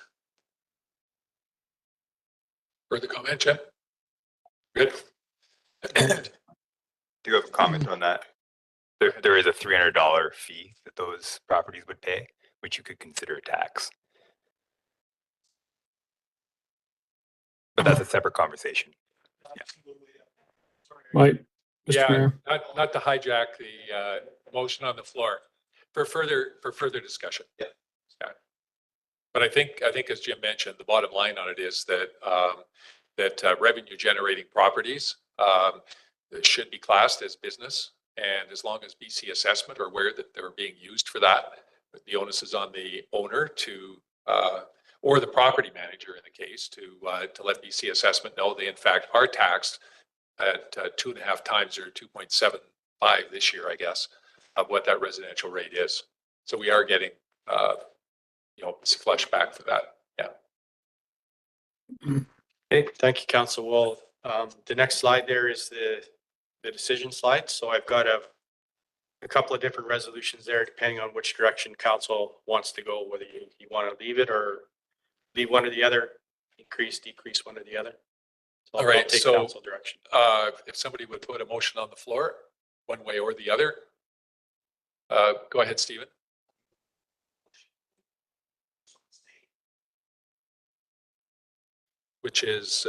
Further comment, Jen? Good. Do you have a comment on that? There is a $300 fee that those properties would pay, which you could consider a tax. But that's a separate conversation. Mike, Mr. Yeah, Mayor. not to hijack the motion on the floor for further discussion. Yeah. But I think as Jim mentioned, the bottom line on it is that revenue generating properties should be classed as business, and as long as BC Assessment are aware that they're being used for that, the onus is on the owner to, or the property manager in the case, to let BC Assessment know they in fact are taxed at 2.5 times or 2.75 this year, I guess, of what that residential rate is. So we are getting, flush back for that. Yeah. Okay, thank you, Council. Well, the next slide there is the decision slide. So I've got a couple of different resolutions there, depending on which direction council wants to go, whether you want to leave it or leave one or the other, increase, decrease one or the other. So All I'll right, take so- council direction. If somebody would put a motion on the floor, one way or the other. Go ahead, Stephen. Which is,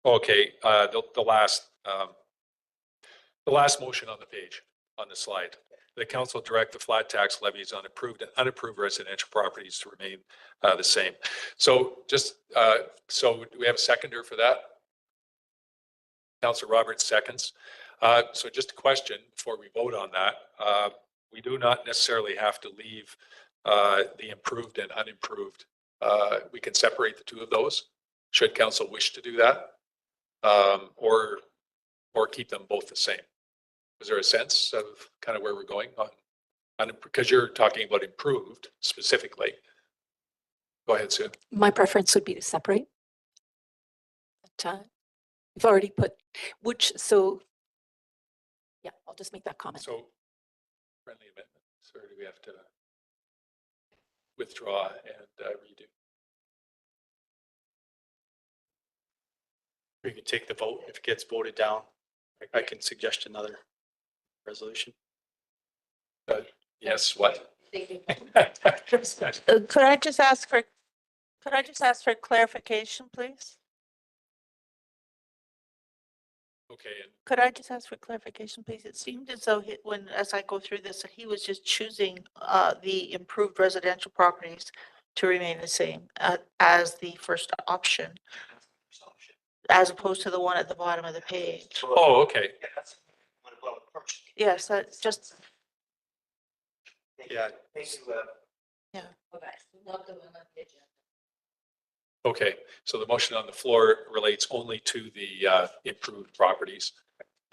okay, the last motion on the page, on the slide. The council direct the flat tax levies on approved and unapproved residential properties to remain the same. So just, so do we have a seconder for that? Councilor Roberts seconds. So just a question before we vote on that. We do not necessarily have to leave the improved and unimproved. We can separate the two of those, should council wish to do that, or keep them both the same. Is there a sense of kind of where we're going on because you're talking about improved specifically? Go ahead, Sue. My preference would be to separate. But, we've already put, so, yeah, I'll just make that comment. So friendly amendments, or do we have to withdraw and redo? We can take the vote. If it gets voted down, I can suggest another resolution. Yes, what? Could I just ask for clarification, please? Okay, and Could I just ask for clarification, please? It seemed as though as I go through this, that he was just choosing the improved residential properties to remain the same as the first option, as opposed to the one at the bottom of the page. oh, okay. Yes, that's just, Yeah. Okay, not the one on the agenda. Okay, so the motion on the floor relates only to the improved properties,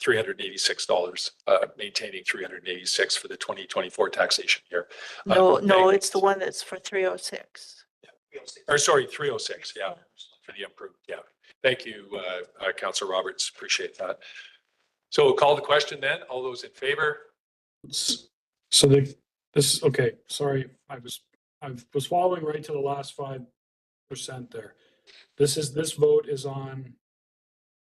$386, maintaining 386 for the 2024 taxation year. no, Okay. it's the one that's for 306. Or sorry, 306, yeah, for the improved, yeah. Thank you, Councilor Roberts, appreciate that. So we'll call the question then. All those in favor? So okay, sorry, I was following right to the last 5% there. This vote is on,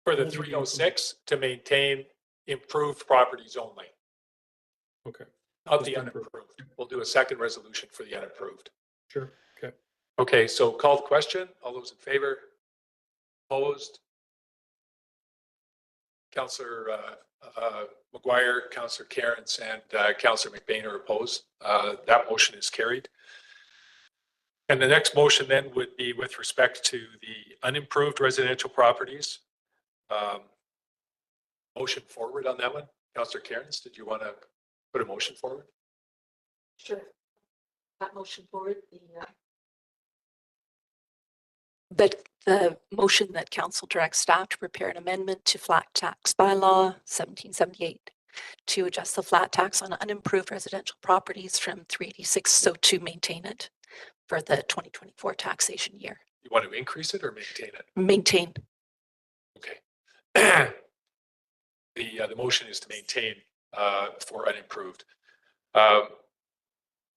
For the 306 to maintain improved properties only, okay, not Just the improved. unapproved. We'll do a second resolution for the unapproved. sure, okay. Okay, so call the question. All those in favor? Opposed? Councillor McGuire, Councillor Cairns, and Councillor McBain are opposed. That motion is carried. And the next motion then would be with respect to the unimproved residential properties. Motion forward on that one. Councillor Cairns, did you want to put a motion forward? Sure. That motion forward, that the motion that council directs staff to prepare an amendment to flat tax bylaw 1778 to adjust the flat tax on unimproved residential properties from 386, so to maintain it for the 2024 taxation year. You want to increase it or maintain it? Maintain. Okay. The motion is to maintain for unimproved.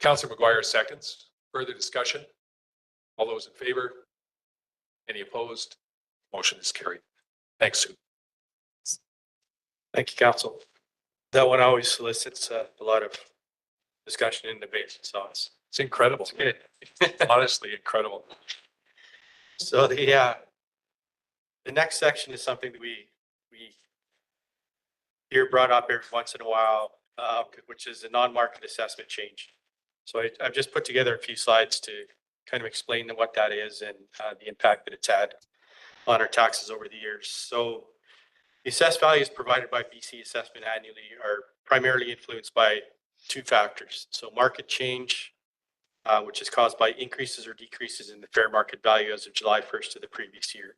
Councillor McGuire seconds. Further discussion? All those in favor? Any opposed? Motion is carried. Thanks, Sue. Thank you, council. That one always solicits a lot of discussion and debate, so It's incredible. it's good. Honestly, incredible. So the next section is something that we hear brought up every once in a while, which is a non-market assessment change. So I've just put together a few slides to kind of explain what that is and the impact that it's had on our taxes over the years. So The assessed values provided by BC Assessment annually are primarily influenced by two factors. So market change, which is caused by increases or decreases in the fair market value as of July 1st of the previous year.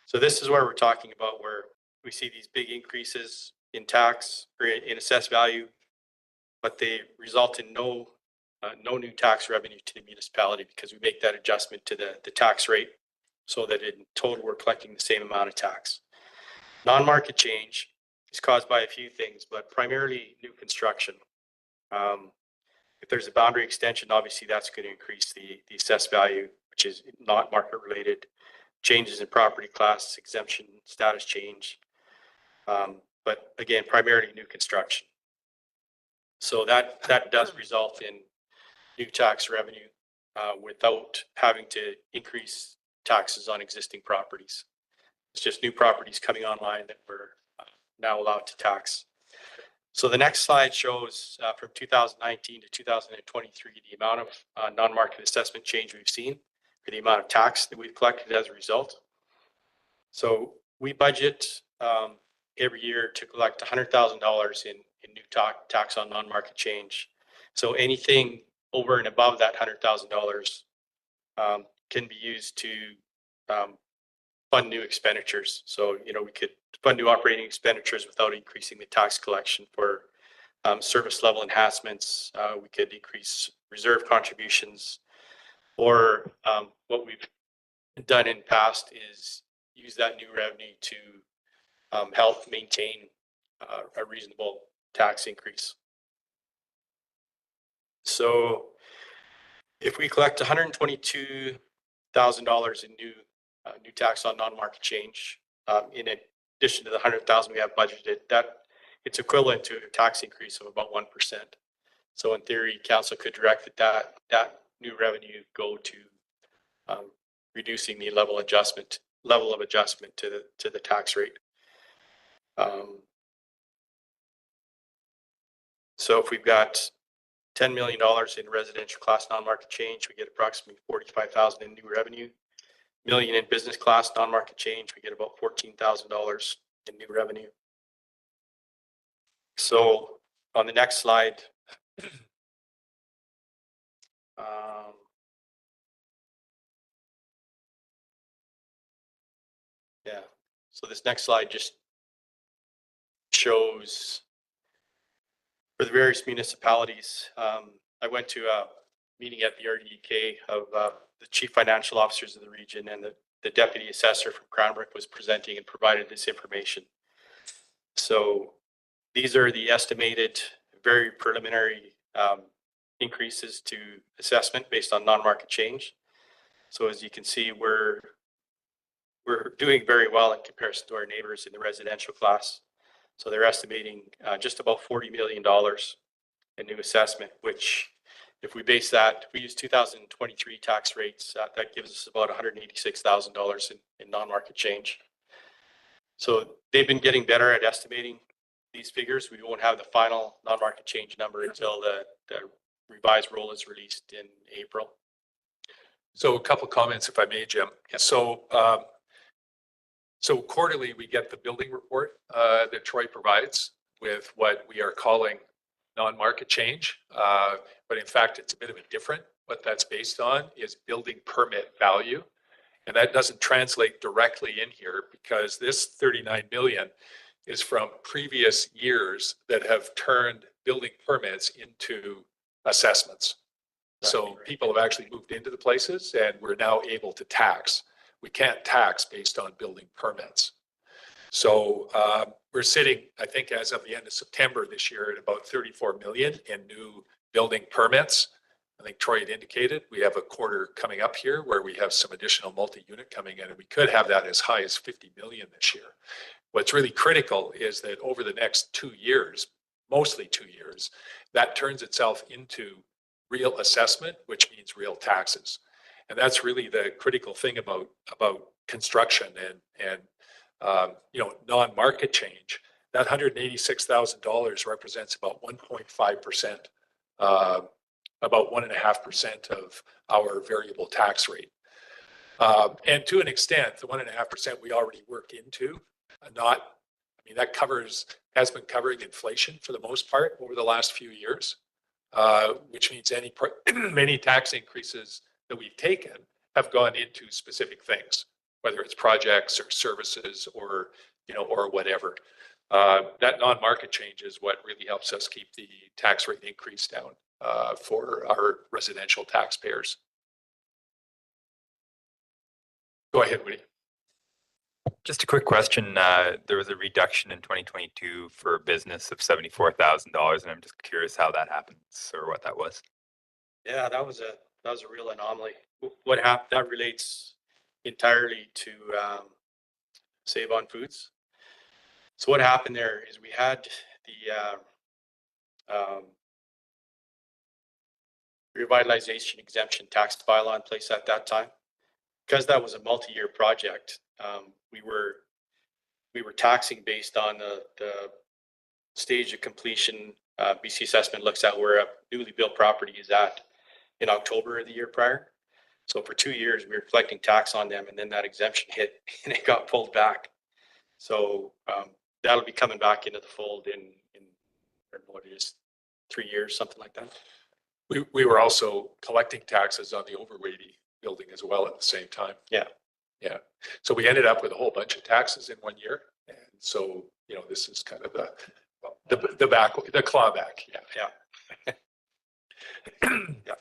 So this is where we're talking about where we see these big increases in tax or in assessed value, but they result in no new tax revenue to the municipality because we make that adjustment to the tax rate so that in total we're collecting the same amount of tax. Non-market change is caused by a few things, but primarily new construction. If there's a boundary extension, obviously that's going to increase the assessed value, which is not market related. Changes in property class, exemption, status change. But again, primarily new construction. So that does result in new tax revenue without having to increase taxes on existing properties. It's just new properties coming online that we're now allowed to tax. So the next slide shows from 2019 to 2023 the amount of non-market assessment change we've seen for the amount of tax that we've collected as a result. So we budget every year to collect $100,000 in new tax on non-market change. So anything over and above that $100,000 can be used to fund new expenditures. So, you know, we could fund new operating expenditures without increasing the tax collection for service level enhancements. We could increase reserve contributions, or what we've done in past is use that new revenue to help maintain a reasonable tax increase. So if we collect $122,000 in new tax on non-market change, in addition to the $100,000 we have budgeted, that it's equivalent to a tax increase of about 1%. So in theory, council could direct that new revenue go to reducing the level of adjustment to the tax rate. So if we've got $10 million in residential class non-market change, we get approximately $45,000 in new revenue. Million in business class non-market change, we get about $14,000 in new revenue. So on the next slide, yeah, so this next slide just shows for the various municipalities. I went to a meeting at the RDEK of the chief financial officers of the region, and the deputy assessor from Cranbrook was presenting and provided this information. So these are the estimated, very preliminary increases to assessment based on non-market change. So as you can see, we're doing very well in comparison to our neighbors in the residential class. So they're estimating just about $40 million in new assessment, which if we base that, if we use 2023 tax rates, that gives us about $186,000 in non-market change. So they've been getting better at estimating these figures. We won't have the final non-market change number until the revised roll is released in April. So a couple of comments, if I may, Jim. So, so quarterly, we get the building report that Troy provides with what we are calling non-market change. But in fact, it's a bit of a different. What that's based on is building permit value. And that doesn't translate directly in here because this 39 million is from previous years that have turned building permits into assessments. So people have actually moved into the places and we're now able to tax. We can't tax based on building permits. So we're sitting, I think, as of the end of September this year at about 34 million in new building permits. I think Troy had indicated we have a quarter coming up here where we have some additional multi-unit coming in, and we could have that as high as 50 million this year. What's really critical is that over the next 2 years, mostly 2 years, that turns itself into real assessment, which means real taxes. And that's really the critical thing about construction and you know, non-market change. That $186,000 represents about 1.5%, about 1.5% of our variable tax rate. And to an extent, the 1.5% we already work into, not I mean, that has been covering inflation for the most part over the last few years, which means many tax increases that we've taken have gone into specific things, whether it's projects or services or, or whatever. That non-market change is what really helps us keep the tax rate increase down for our residential taxpayers. Go ahead, Woody. Just a quick question. There was a reduction in 2022 for business of $74,000, and I'm just curious how that happens or what that was. Yeah, that was a real anomaly. What happened, that relates entirely to Save on Foods. So what happened there is we had the revitalization exemption tax bylaw in place at that time. Because that was a multi-year project, we were taxing based on the stage of completion. BC Assessment looks at where a newly built property is at in October of the year prior. So for 2 years, we were collecting tax on them, and then that exemption hit and it got pulled back. So that'll be coming back into the fold in I don't know what it is, 3 years, something like that. We were also collecting taxes on the Overweighty building as well at the same time. Yeah. Yeah. So we ended up with a whole bunch of taxes in 1 year. And so, this is kind of the clawback. Yeah. Yeah. Yeah.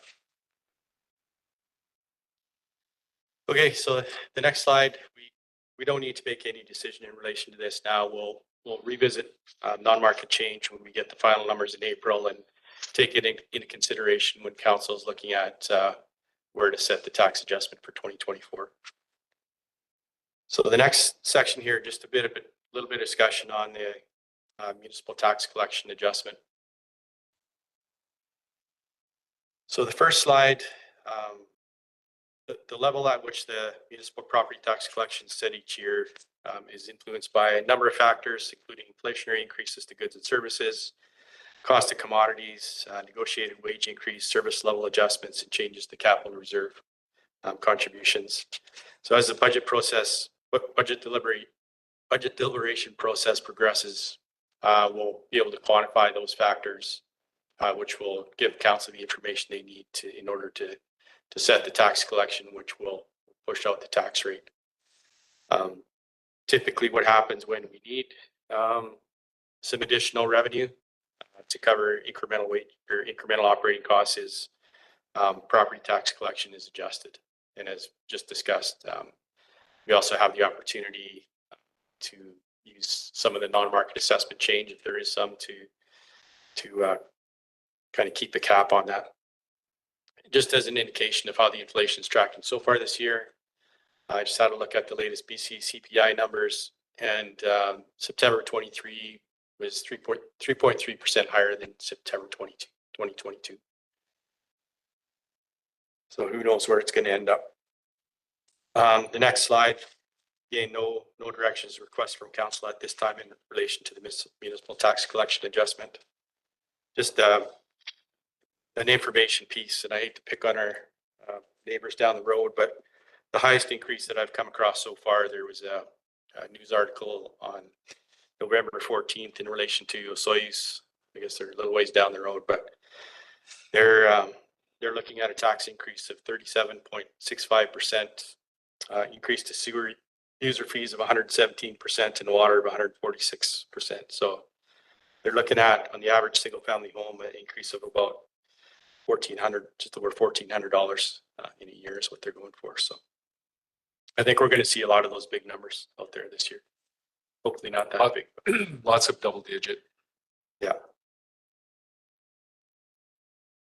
Okay, so the next slide, we don't need to make any decision in relation to this now. We'll revisit non-market change when we get the final numbers in April and take it into consideration when council is looking at where to set the tax adjustment for 2024. So the next section here, just a little bit of discussion on the municipal tax collection adjustment. So the first slide, the level at which the municipal property tax collection is set each year is influenced by a number of factors, including inflationary increases to goods and services, cost of commodities, negotiated wage increase, service level adjustments, and changes to capital reserve contributions. So as the budget deliberation process progresses, we'll be able to quantify those factors, which will give council the information they need in order to set the tax collection, which will push out the tax rate. Typically what happens when we need some additional revenue to cover incremental wage or incremental operating costs is property tax collection is adjusted. And as just discussed, we also have the opportunity to use some of the non-market assessment change if there is some to kind of keep the cap on that. Just as an indication of how the inflation is tracking so far this year, I just had a look at the latest BC CPI numbers, and September 23 was 3.3% higher than September 2022. So who knows where it's going to end up. The next slide, again, no directions or requests from council at this time in relation to the municipal tax collection adjustment. Just an information piece, and I hate to pick on our neighbors down the road, but the highest increase that I've come across so far, there was a news article on November 14th in relation to Osoyoos. I guess they're a little ways down the road, but they're looking at a tax increase of 37.65%, increase to sewer user fees of 117% and water of 146%. So they're looking at, on the average single family home, an increase of about $1,400, just over $1,400 in a year is what they're going for. So I think we're going to see a lot of those big numbers out there this year. Hopefully not that big. Lots of double digit. Yeah.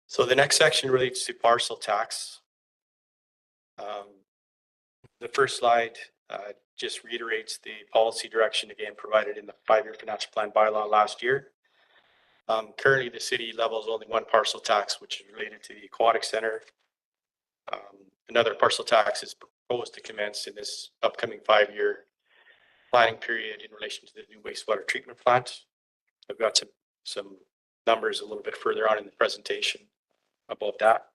So the next section relates to parcel tax. The first slide just reiterates the policy direction again provided in the 5-year financial plan bylaw last year. Currently, the city levels only one parcel tax, which is related to the aquatic center. Another parcel tax is proposed to commence in this upcoming 5-year planning period in relation to the new wastewater treatment plant. I've got some numbers a little bit further on in the presentation about that.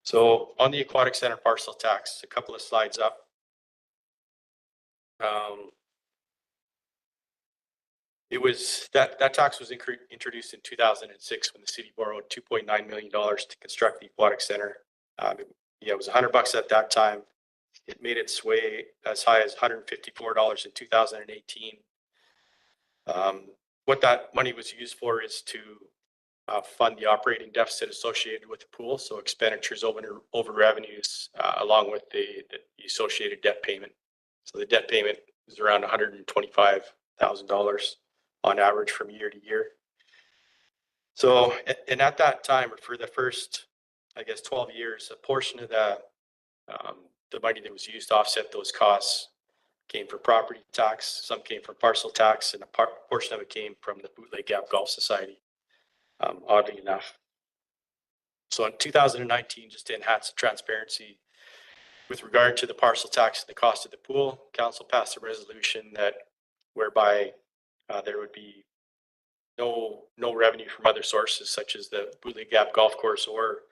So on the aquatic center parcel tax, a couple of slides up. It was, that tax was introduced in 2006 when the city borrowed $2.9 million to construct the aquatic center. Yeah, it was $100 at that time. It made its way as high as $154 in 2018. What that money was used for is to fund the operating deficit associated with the pool, so expenditures over revenues, along with the associated debt payment. So the debt payment is around $125,000 on average from year to year. So, and at that time, or for the first, I guess, 12 years, a portion of the money that was used to offset those costs came from property tax, some came from parcel tax, and a portion of it came from the Bootleg Gap Golf Society, oddly enough. So in 2019, just to enhance the transparency with regard to the parcel tax and the cost of the pool, council passed a resolution that whereby there would be no revenue from other sources such as the Bootleg Gap Golf Course or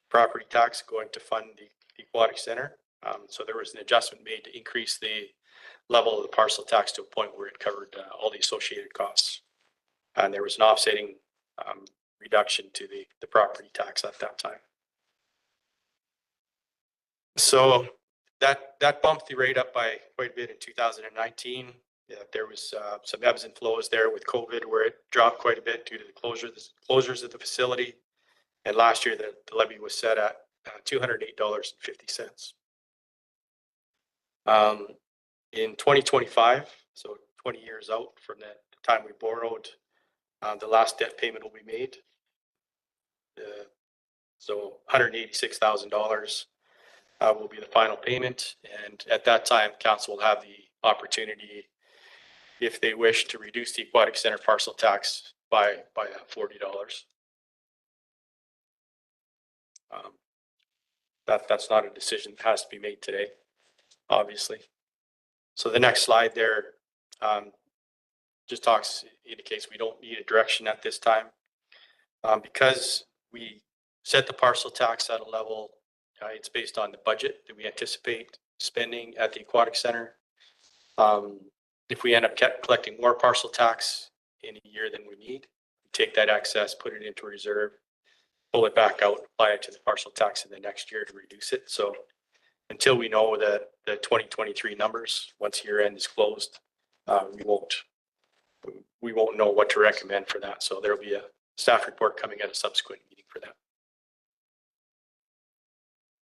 property tax going to fund the aquatic center. So there was an adjustment made to increase the level of the parcel tax to a point where it covered all the associated costs. And there was an offsetting reduction to the property tax at that time. So that bumped the rate up by quite a bit in 2019. Yeah, there was some ebbs and flows there with COVID where it dropped quite a bit due to the closures of the facility. And last year, the levy was set at $208.50. In 2025, so 20 years out from the time we borrowed, the last debt payment will be made. So $186,000 will be the final payment. And at that time, council will have the opportunity, if they wish, to reduce the aquatic center parcel tax by $40. That's not a decision that has to be made today, obviously. So the next slide there just indicates we don't need a direction at this time. Because we set the parcel tax at a level, it's based on the budget that we anticipate spending at the aquatic center. If we end up collecting more parcel tax in a year than we need, take that excess, put it into reserve, pull it back out, apply it to the parcel tax in the next year to reduce it. So until we know the 2023 numbers, once year end is closed, we won't know what to recommend for that. So there'll be a staff report coming at a subsequent meeting for that.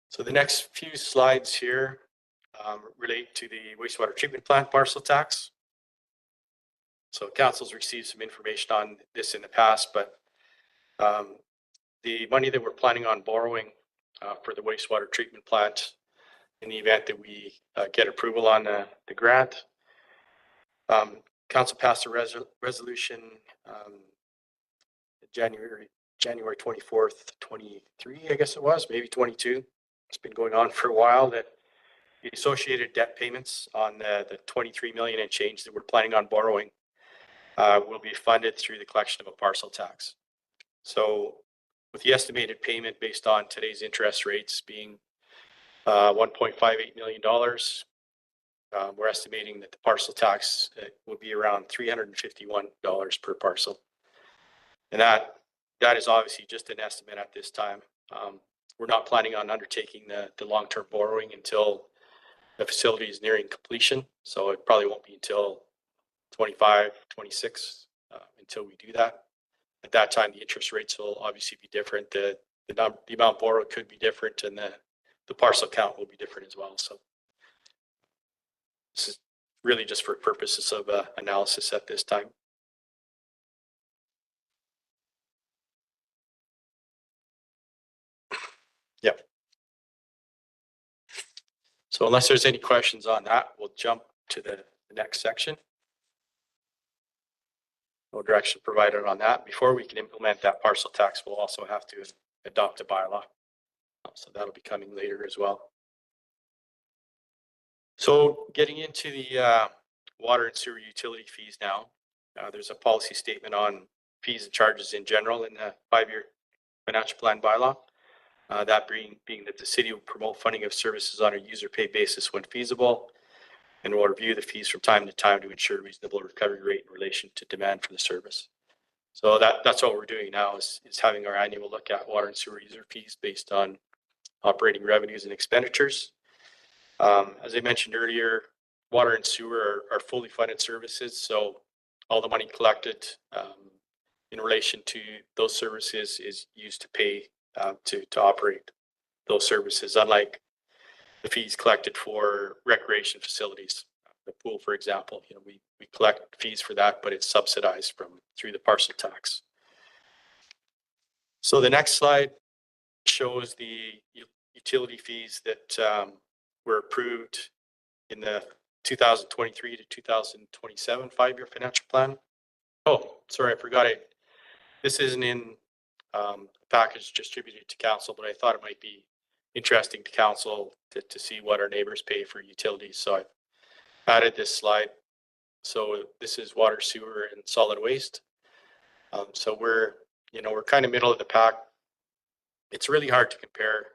So the next few slides here relate to the wastewater treatment plant parcel tax. So council's received some information on this in the past, but the money that we're planning on borrowing for the wastewater treatment plant, in the event that we get approval on the grant, council passed a resolution January 24th, 23, I guess it was, maybe 22. It's been going on for a while, that the associated debt payments on the 23 million and change that we're planning on borrowing will be funded through the collection of a parcel tax. So with the estimated payment based on today's interest rates being $1.58 million, we're estimating that the parcel tax will be around $351 per parcel. And that is obviously just an estimate at this time. We're not planning on undertaking the long-term borrowing until the facility is nearing completion. So it probably won't be until 25, 26 until we do that. At that time, the interest rates will obviously be different. The amount borrowed could be different, and the parcel count will be different as well. So this is really just for purposes of analysis at this time. Yep. So unless there's any questions on that, we'll jump to the next section. No direction provided on that. Before we can implement that parcel tax, we'll also have to adopt a bylaw. So that'll be coming later as well. So getting into the water and sewer utility fees now, there's a policy statement on fees and charges in general in the 5-year financial plan bylaw. That being that the city will promote funding of services on a user pay basis when feasible. And we'll review the fees from time to time to ensure reasonable recovery rate in relation to demand for the service. So that's what we're doing now is having our annual look at water and sewer user fees based on operating revenues and expenditures. As I mentioned earlier, water and sewer are fully funded services. So all the money collected in relation to those services is used to pay to operate those services, unlike the fees collected for recreation facilities. The pool, for example, we collect fees for that, but it's subsidized through the parcel tax. So the next slide shows the utility fees that were approved in the 2023 to 2027 5-year financial plan. Oh, sorry, I forgot it. This isn't in the package distributed to council, but I thought it might be interesting to council to see what our neighbors pay for utilities. So I've added this slide. So this is water, sewer, and solid waste. So we're kind of middle of the pack. It's really hard to compare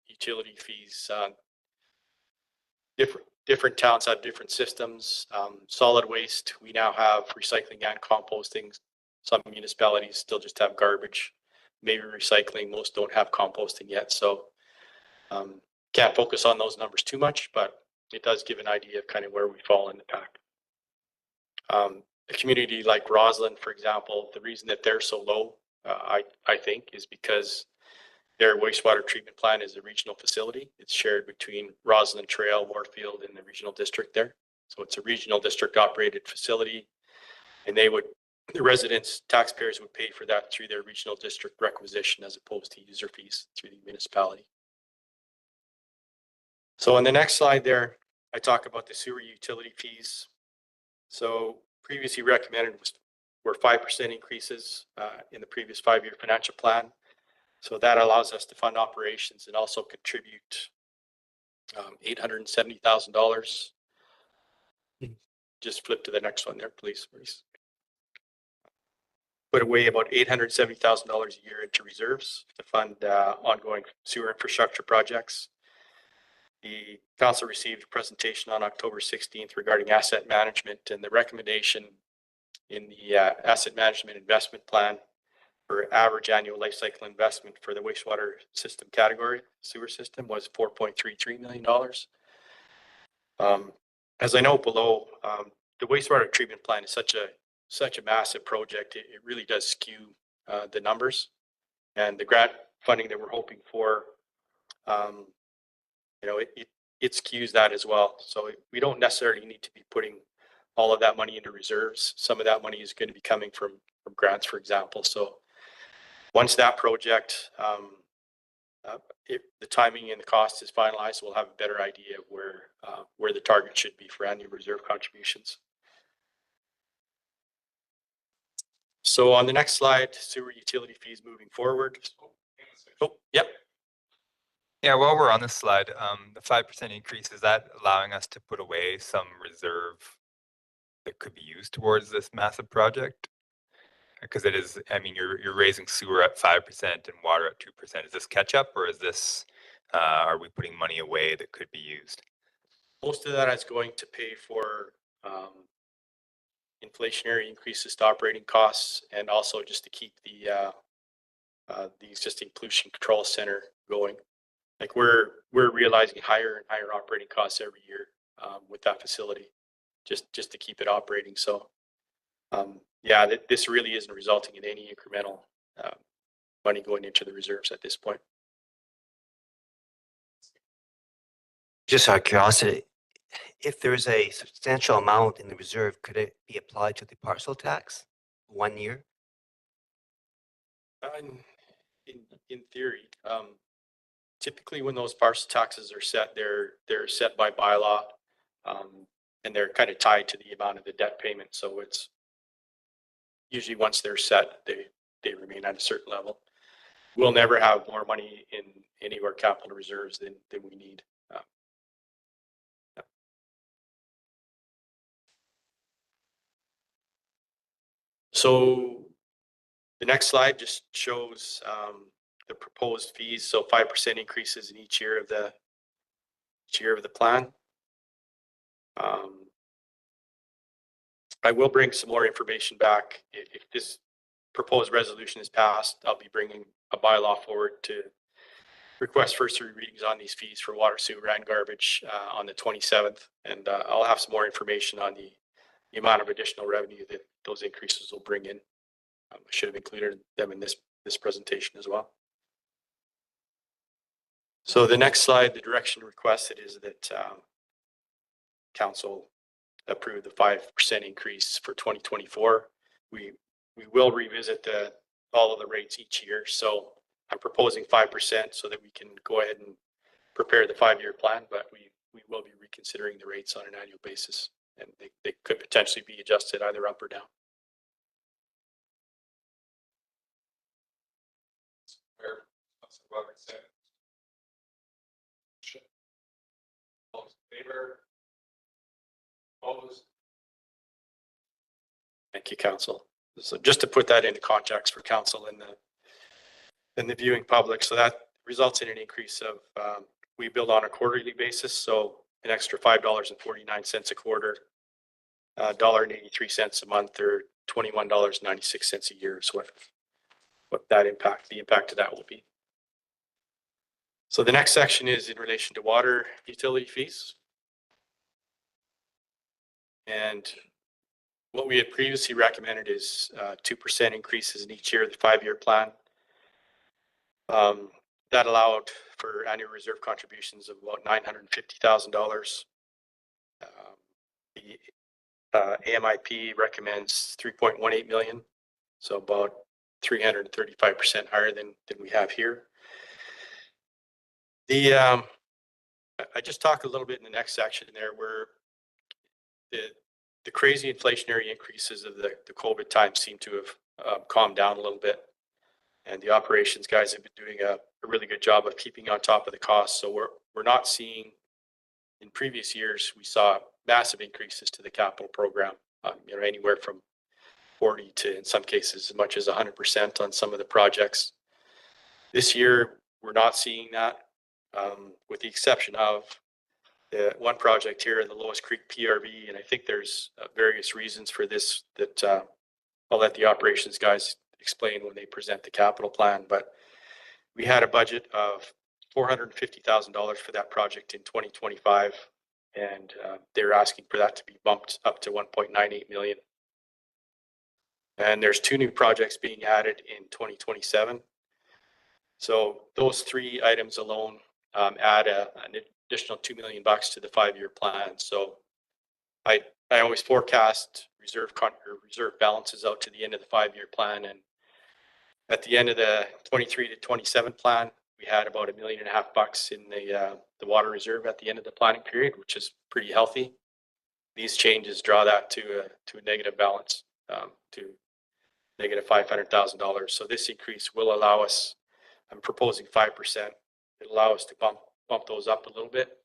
utility fees. Different towns have different systems. Solid waste, we now have recycling and composting. Some municipalities still just have garbage, maybe recycling. Most don't have composting yet. So can't focus on those numbers too much, but it does give an idea of kind of where we fall in the pack. A community like Roslyn, for example, the reason that they're so low, I think, is because their wastewater treatment plant is a regional facility. It's shared between Roslyn Trail, Warfield, and the regional district there. So it's a regional district operated facility, and the residents, taxpayers would pay for that through their regional district requisition as opposed to user fees through the municipality. So on the next slide there, I talk about the sewer utility fees. So previously recommended were 5% increases in the previous 5-year financial plan. So that allows us to fund operations and also contribute $870,000. Just flip to the next one there, please. Put away about $870,000 a year into reserves to fund ongoing sewer infrastructure projects. The council received a presentation on October 16th regarding asset management, and the recommendation in the asset management investment plan for average annual life cycle investment for the wastewater system category, sewer system, was $4.33 million. As I know below, the wastewater treatment plant is such a massive project. It really does skew the numbers, and the grant funding that we're hoping for, it skews that as well. So we don't necessarily need to be putting all of that money into reserves. Some of that money is going to be coming from grants, for example. So once that project, the timing and the cost is finalized, we'll have a better idea of where the target should be for annual reserve contributions. So on the next slide, sewer utility fees moving forward. Oh, yep. Yeah, while we're on this slide, the 5% increase, is that allowing us to put away some reserve that could be used towards this massive project? Because it is, I mean, you're raising sewer at 5% and water at 2%. Is this catch up, or is this, are we putting money away that could be used? Most of that is going to pay for inflationary increases to operating costs, and also just to keep the existing pollution control center going. Like we're realizing higher and higher operating costs every year with that facility, just to keep it operating. So yeah, this really isn't resulting in any incremental money going into the reserves at this point. Just out of curiosity, if there's a substantial amount in the reserve, could it be applied to the parcel tax 1 year? In theory, typically when those parcel taxes are set, they're set by bylaw, and they're kind of tied to the amount of the debt payment. So it's usually once they're set, they remain at a certain level. We'll never have more money in any of our capital reserves than we need. So the next slide just shows the proposed fees. So 5% increases in each year of the plan. I will bring some more information back. If this proposed resolution is passed, I'll be bringing a bylaw forward to request first three readings on these fees for water, sewer, and garbage on the 27th. And I'll have some more information on the amount of additional revenue that those increases will bring in. I should have included them in this presentation as well. So the next slide, the direction requested is that council approve the 5% increase for 2024. We will revisit all of the rates each year. So I'm proposing 5% so that we can go ahead and prepare the 5-year plan, but we will be reconsidering the rates on an annual basis, and they could potentially be adjusted either up or down. Where Councilor Robert said. All in favor? Opposed? Thank you, council. So just to put that into context for council and the viewing public, so that results in an increase of, we bill on a quarterly basis, so an extra $5.49 a quarter, $1.83 a month, or $21.96 a year is what the impact of that will be. So the next section is in relation to water utility fees. And what we had previously recommended is 2% increases in each year of the 5-year plan. That allowed for annual reserve contributions of about $950,000. The AMIP recommends 3.18 million, so about 335% higher than we have here. I just talked a little bit in the next section there where the crazy inflationary increases of the COVID time seem to have calmed down a little bit. And the operations guys have been doing a really good job of keeping on top of the costs. So we're not seeing, in previous years, we saw massive increases to the capital program, anywhere from 40 to, in some cases, as much as 100% on some of the projects. This year, we're not seeing that, with the exception of the one project here in the Lois Creek PRV. And I think there's various reasons for this that I'll let the operations guys explain when they present the capital plan. But we had a budget of $450,000 for that project in 2025. And they're asking for that to be bumped up to 1.98 million. And there's 2 new projects being added in 2027. So those 3 items alone add an additional $2 million to the 5-year plan. So I always forecast reserve balances out to the end of the 5-year plan. And at the end of the 23 to 27 plan, we had about $1.5 million in the water reserve at the end of the planning period, which is pretty healthy. These changes draw that to a negative balance, to negative $500,000. So this increase will allow us, I'm proposing 5%. It'll allow us to bump those up a little bit.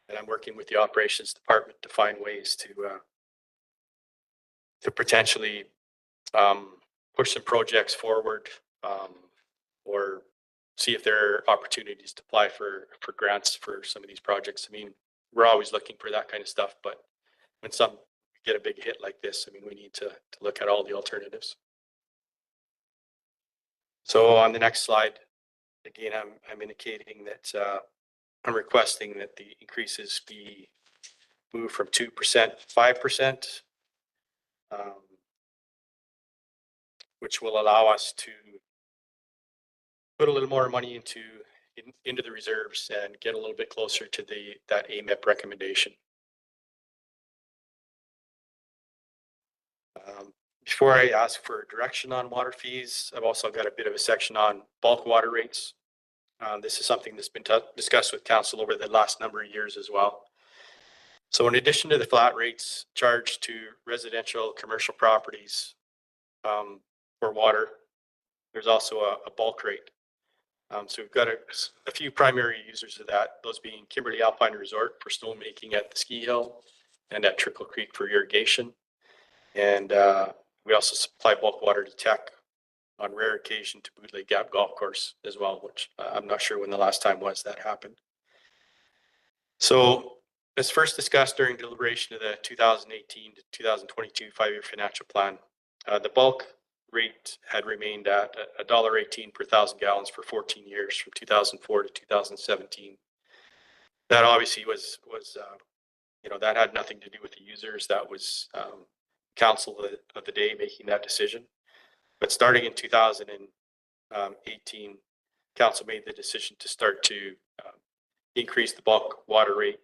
And I'm working with the operations department to find ways to potentially push some projects forward, or see if there are opportunities to apply for grants for some of these projects. I mean, we're always looking for that kind of stuff, but when we get a big hit like this, I mean, we need to look at all the alternatives. So on the next slide, again, I'm indicating that I'm requesting that the increases be moved from 2% to 5%, which will allow us to put a little more money into the reserves and get a little bit closer to that AMIP recommendation. Before I ask for direction on water fees, I've also got a bit of a section on bulk water rates. This is something that's been discussed with council over the last number of years as well. So in addition to the flat rates charged to residential commercial properties for water, there's also a bulk rate. So we've got a few primary users of that, those being Kimberley Alpine Resort for snowmaking at the ski hill and at Trickle Creek for irrigation. And we also supply bulk water to Tech on rare occasion to Bootleg Gap Golf Course as well, which I'm not sure when the last time was that happened. So As first discussed during deliberation of the 2018 to 2022 5-year financial plan, the bulk rate had remained at $1.18 per 1,000 gallons for 14 years, from 2004 to 2017. That obviously was that had nothing to do with the users. That was council of the day making that decision. But starting in 2018, council made the decision to start to increase the bulk water rate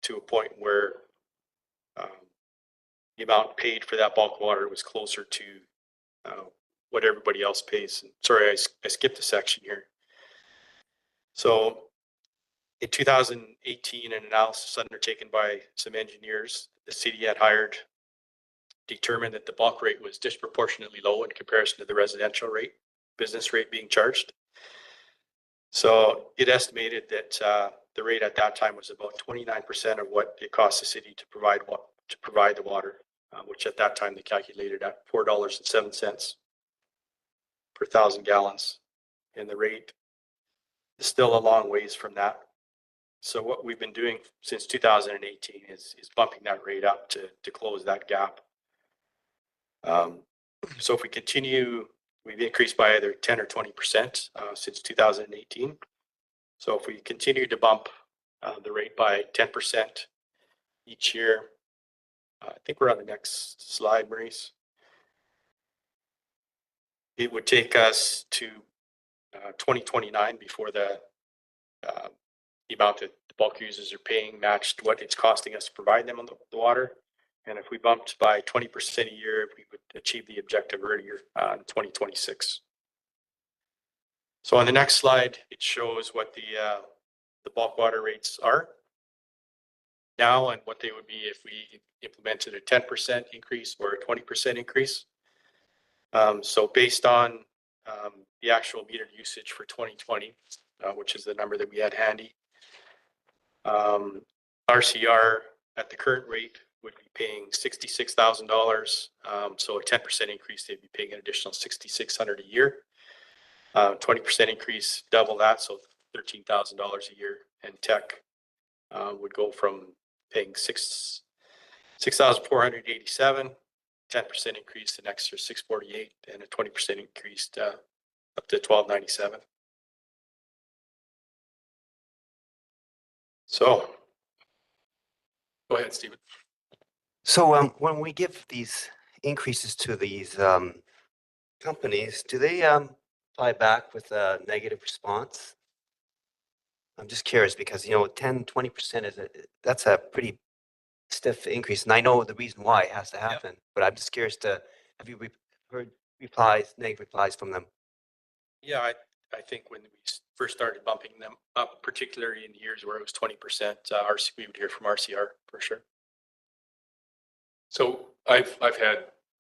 to a point where the amount paid for that bulk water was closer to what everybody else pays. And sorry, I skipped a section here. So in 2018, an analysis undertaken by some engineers the city had hired determined that the bulk rate was disproportionately low in comparison to the residential rate, business rate being charged. So it estimated that the rate at that time was about 29% of what it cost the city to provide the water, which at that time they calculated at $4.07 per 1,000 gallons. And the rate is still a long ways from that. So what we've been doing since 2018 is bumping that rate up to close that gap. So if we continue, we've increased by either 10 or 20% since 2018. So if we continue to bump the rate by 10% each year, I think we're on the next slide, Maurice. It would take us to 2029 before the amount that the bulk users are paying matched what it's costing us to provide them on the water. And if we bumped by 20% a year, we would achieve the objective earlier in 2026. So on the next slide, it shows what the bulk water rates are now and what they would be if we implemented a 10% increase or a 20% increase. So based on the actual metered usage for 2020, which is the number that we had handy, RCR at the current rate would be paying $66,000. So a 10% increase, they'd be paying an additional $6,600 a year. 20% increase, double that, so $13,000 a year. And tech would go from paying $6,487, 10% increase, the next year $648, and a 20% increase up to $1,297. So, go ahead, Stephen. So when we give these increases to these companies, do they apply back with a negative response? I'm just curious because, 10, 20% that's a pretty stiff increase. And I know the reason why it has to happen, but I'm just curious have you heard negative replies from them? Yeah, I think when we first started bumping them up, particularly in the years where it was 20%, we would hear from RCR for sure. So I've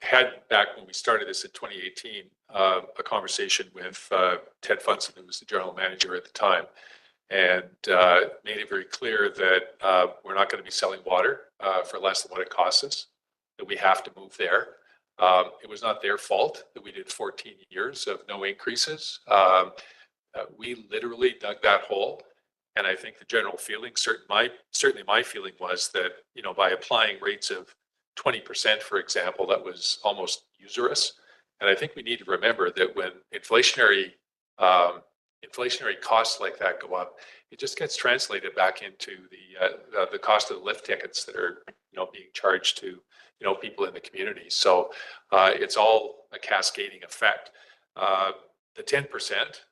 had back when we started this in 2018, a conversation with Ted Funson, who was the general manager at the time, and made it very clear that we're not going to be selling water for less than what it costs us, that we have to move there. It was not their fault that we did 14 years of no increases. We literally dug that hole. And I think the general feeling, certainly my feeling was that, by applying rates of 20%, for example, that was almost usurious. And I think we need to remember that when inflationary costs like that go up, it just gets translated back into the cost of the lift tickets that are, being charged to, people in the community. So it's all a cascading effect. The 10%,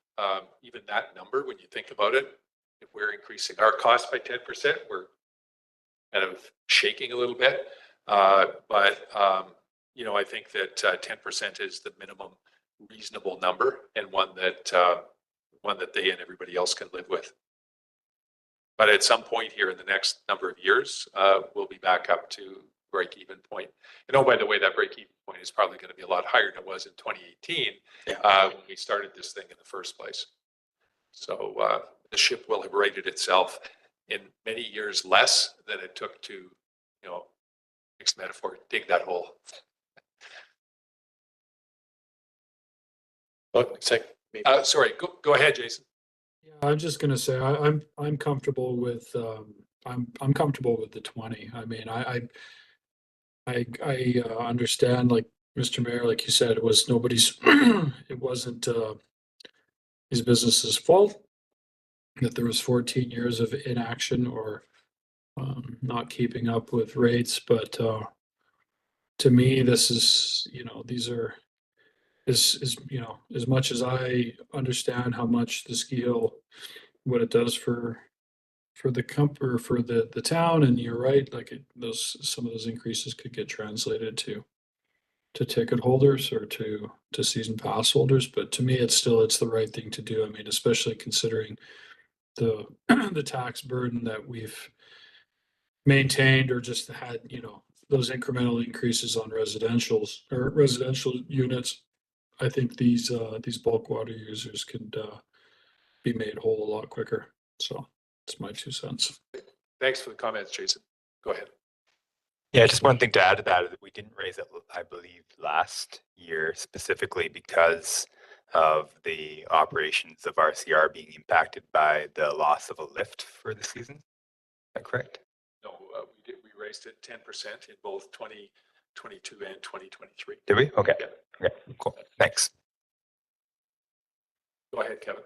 even that number, when you think about it, if we're increasing our cost by 10%, we're kind of shaking a little bit. But I think that 10% is the minimum reasonable number and one that they and everybody else can live with. But at some point here in the next number of years, we'll be back up to break-even point. By the way, that break-even point is probably going to be a lot higher than it was in 2018 when we started this thing in the first place. So the ship will have righted itself in many years less than it took to, mixed metaphor, dig that hole. Sorry, go ahead, Jason. Yeah, I'm just going to say I'm comfortable with I'm comfortable with the 20. I mean, I understand, like Mr. Mayor, like you said, it was nobody's, it wasn't these businesses' fault that there was 14 years of inaction or not keeping up with rates, but to me, this is, these are as much as I understand how much the ski hill, what it does for the or for the town, and you're right, like some of those increases could get translated to ticket holders or to season pass holders, but to me, it's the right thing to do. I mean, especially considering the the tax burden that we've maintained or just had, those incremental increases on residentials or residential units. I think these bulk water users could be made whole a lot quicker. So it's my 2 cents. Thanks for the comments, Jason. Go ahead. Yeah, just one thing to add to that is that we didn't raise it, I believe, last year specifically because of the operations of RCR being impacted by the loss of a lift for the season. Is that correct? No, we raised it 10% in both 2022 and 2023. Did we? Okay. Yeah. Okay, cool. Thanks. Go ahead, Kevin.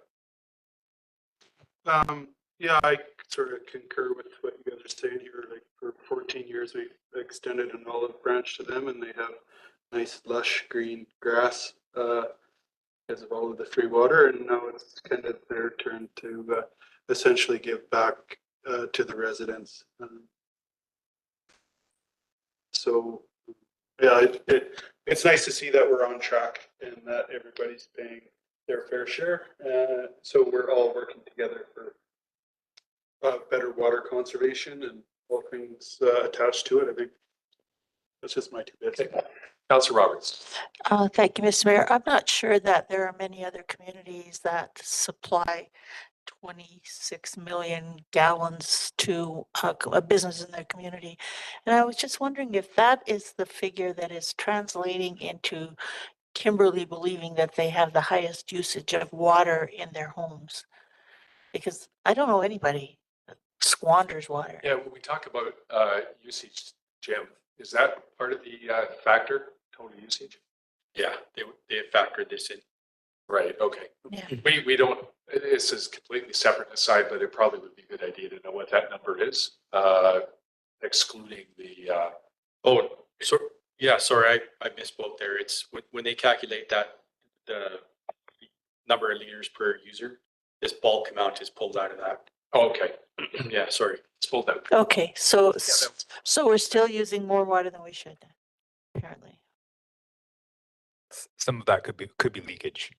Yeah, I sort of concur with what you guys are saying here. Like for 14 years, we've extended an olive branch to them, and they have nice lush green grass because of all of the free water. And now it's kind of their turn to essentially give back to the residents. So yeah, it's nice to see that we're on track and that everybody's paying their fair share. So we're all working together for better water conservation and all things attached to it. I think that's just my 2 bits. Councillor Roberts. Thank you, Mr. Mayor. I'm not sure that there are many other communities that supply 26 million gallons to a business in their community. And I was just wondering if that is the figure that is translating into Kimberly believing that they have the highest usage of water in their homes. Because I don't know anybody that squanders water. Yeah, when we talk about usage, Jim, is that part of the factor, total usage? Yeah, they have factored this in. Right, okay. Yeah. We don't, this is completely separate aside, but it probably would be a good idea to know what that number is, excluding the, Sorry, I misspoke there. It's when they calculate that, the number of liters per user, this bulk amount is pulled out of that. oh, okay, Yeah, sorry. it's pulled out. Okay, so, that- so we're still using more water than we should, apparently. Some of that could be leakage.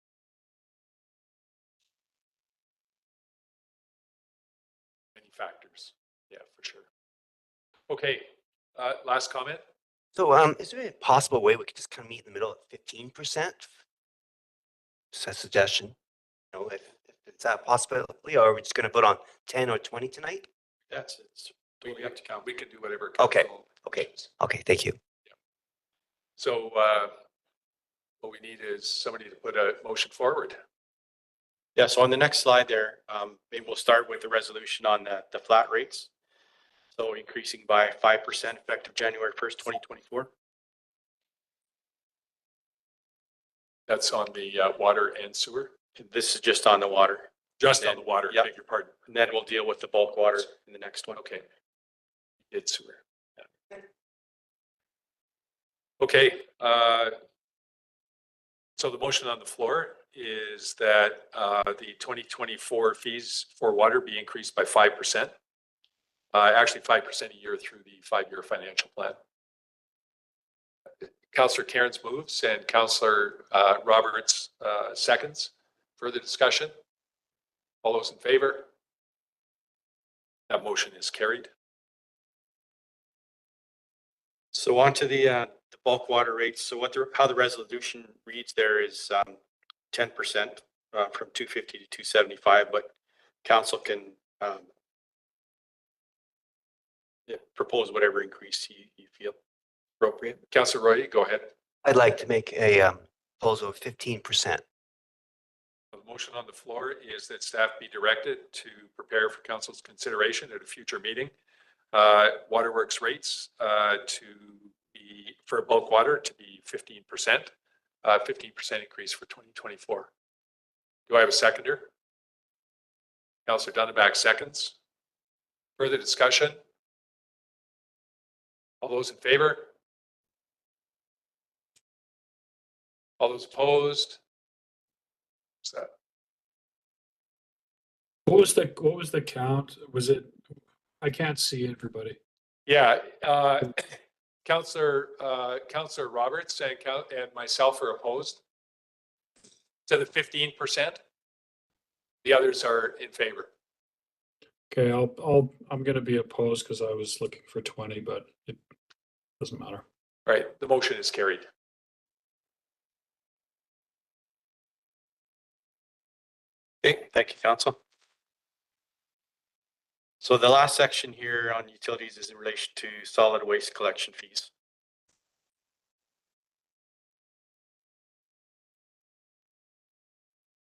Many factors, yeah, for sure. Okay, last comment? So, is there a possible way we could just kind of meet in the middle at 15%? Just a suggestion. If it's that possibility, or are we just going to vote on 10 or 20 tonight? We have to count, we can do whatever. Okay, council okay. wishes. Okay, thank you. So what we need is somebody to put a motion forward. Yeah, so on the next slide there, maybe we'll start with the resolution on the flat rates. So increasing by 5% effective January 1st, 2024. That's on the water and sewer, This is just on the water. just on the water, Yep. beg your pardon. And then we'll deal with the bulk water in the next one. Okay. It's sewer. Yeah. Okay, so the motion on the floor is that the 2024 fees for water be increased by 5%. Actually 5% a year through the 5-year financial plan. Councillor Cairns moves and Councillor Roberts seconds. Further discussion? All those in favor? That motion is carried. So on to the bulk water rates. So how the resolution reads there is 10% from 250 to 275, but council can propose whatever increase you feel appropriate. Councillor Roy, go ahead. I'd like to make a proposal of 15%. The motion on the floor is that staff be directed to prepare for council's consideration at a future meeting waterworks rates to be, for bulk water to be 15%, 15% increase for 2024. Do I have a seconder? Councillor Dunneback seconds. Further discussion? All those in favor? All those opposed? What's that? What was the count? Was it, I can't see everybody. Yeah, Councillor Roberts and myself are opposed to the 15%. The others are in favor. Okay, I'm gonna be opposed because I was looking for 20, but it doesn't matter. Right, the motion is carried. Okay, thank you, council. So the last section here on utilities is in relation to solid waste collection fees.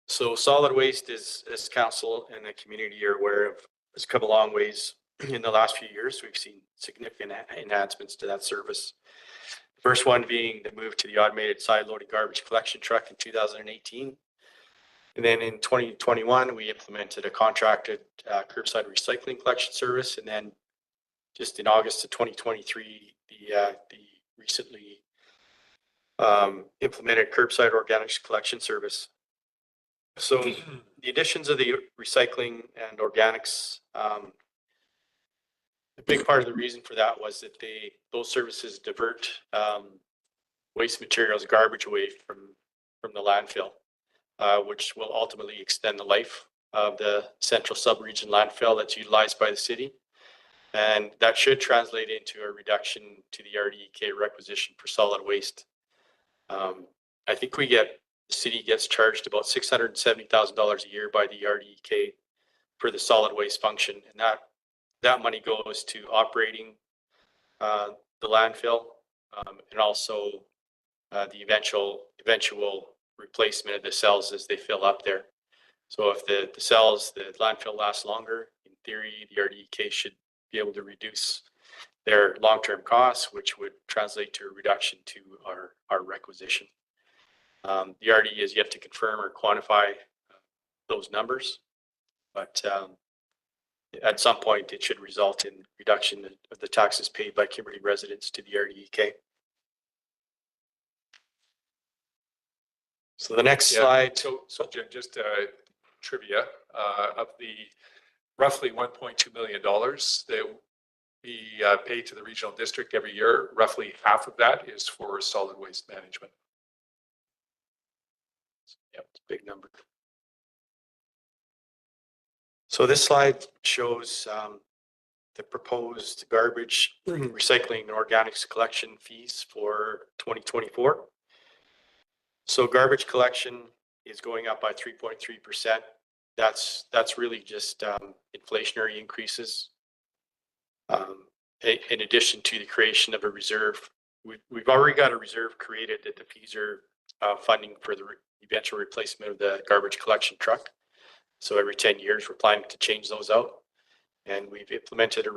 So solid waste is, as council and the community are aware of, has come a long ways in the last few years. We've seen significant enhancements to that service. First one being the move to the automated side loading garbage collection truck in 2018. And then in 2021, we implemented a contracted curbside recycling collection service. And then just in August of 2023, the recently implemented curbside organics collection service. So the additions of the recycling and organics, a big part of the reason for that was that those services divert waste materials, garbage away from the landfill, which will ultimately extend the life of the central subregion landfill that's utilized by the city. And that should translate into a reduction to the RDEK requisition for solid waste. I think the city gets charged about $670,000 a year by the RDEK for the solid waste function. And that money goes to operating the landfill and also the eventual replacement of the cells as they fill up there. So if the landfill lasts longer, in theory, the RDEK should be able to reduce their long-term costs, which would translate to a reduction to our requisition. The RD is yet to confirm or quantify those numbers, but at some point it should result in reduction of the taxes paid by Kimberley residents to the RDEK. So the next slide. So Jim, just trivia of the roughly $1.2 million that we pay to the regional district every year, roughly half of that is for solid waste management. Yep, it's a big number. So this slide shows the proposed garbage recycling and organics collection fees for 2024. So garbage collection is going up by 3.3%. That's really just inflationary increases. In addition to the creation of a reserve, we've already got a reserve created that the fees are funding for the eventual replacement of the garbage collection truck. So every 10 years, we're planning to change those out. And we've implemented a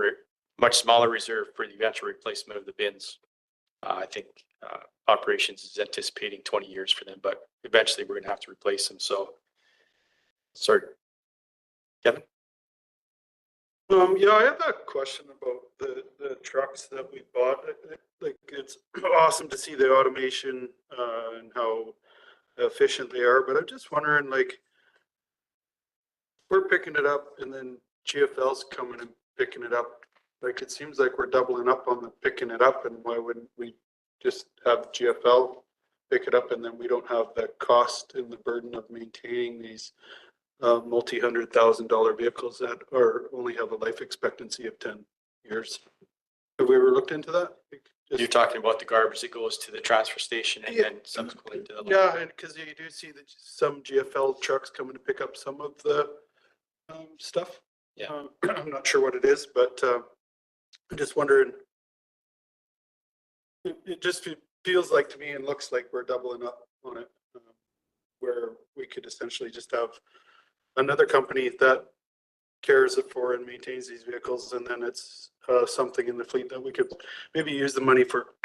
much smaller reserve for the eventual replacement of the bins. I think operations is anticipating 20 years for them, but eventually we're going to have to replace them. So, sorry, Kevin? Yeah, I have a question about the trucks that we bought. Like, it's awesome to see the automation and how efficient they are, but I'm just wondering, like, we're picking it up and then GFL's coming and picking it up. Like, it seems like we're doubling up on the picking it up, and why wouldn't we just have GFL pick it up and then we don't have the cost and the burden of maintaining these multi-$100,000 vehicles that only have a life expectancy of 10 years. Have we ever looked into that? You're talking about the garbage that goes to the transfer station and then subsequently to the Yeah, and because you do see that some GFL trucks coming to pick up some of the stuff. Yeah. I'm not sure what it is, but I'm just wondering. It just feels like to me and looks like we're doubling up on it, where we could essentially just have another company that cares for and maintains these vehicles, and then it's something in the fleet that we could maybe use the money for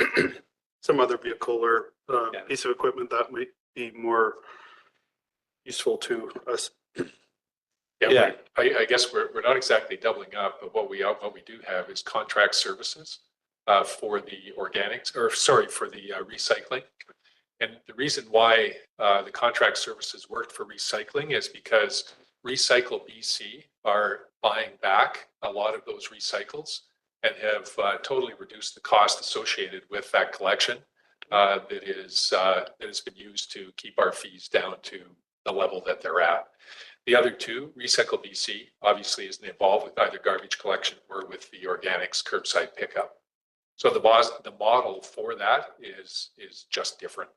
some other vehicle or Yeah. piece of equipment that might be more useful to us. Yeah. I guess we're not exactly doubling up, but what we do have is contract services for the organics, or sorry, for the recycling. And the reason why the contract services worked for recycling is because Recycle BC are buying back a lot of those recycles and have totally reduced the cost associated with that collection that has been used to keep our fees down to the level that they're at. The other two, Recycle BC, obviously isn't involved with either garbage collection or with the organics curbside pickup. So the model for that is just different.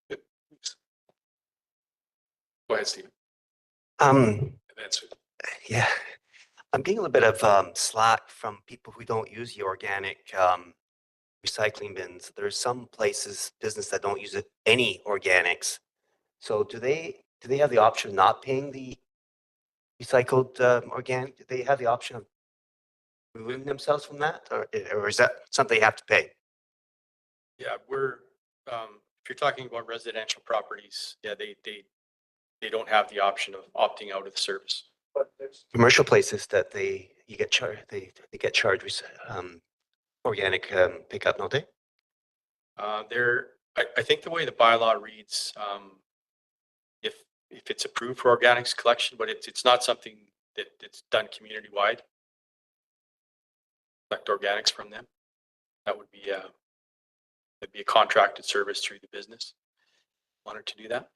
Go ahead, Stephen. Um, Answer. yeah, I'm getting a little bit of slack from people who don't use the organic recycling bins. There's some places, business that don't use any organics. So do they have the option of not paying the recycled organic? Do they have the option of removing themselves from that, or is that something they have to pay? Yeah, if you're talking about residential properties, yeah, they don't have the option of opting out of the service. Commercial places that you get charged, they get charged with organic pickup, don't they? I think the way the bylaw reads, if it's approved for organics collection, but it's not something that's done community wide. Collect organics from them. That would be a contracted service through the business. Wanted to do that.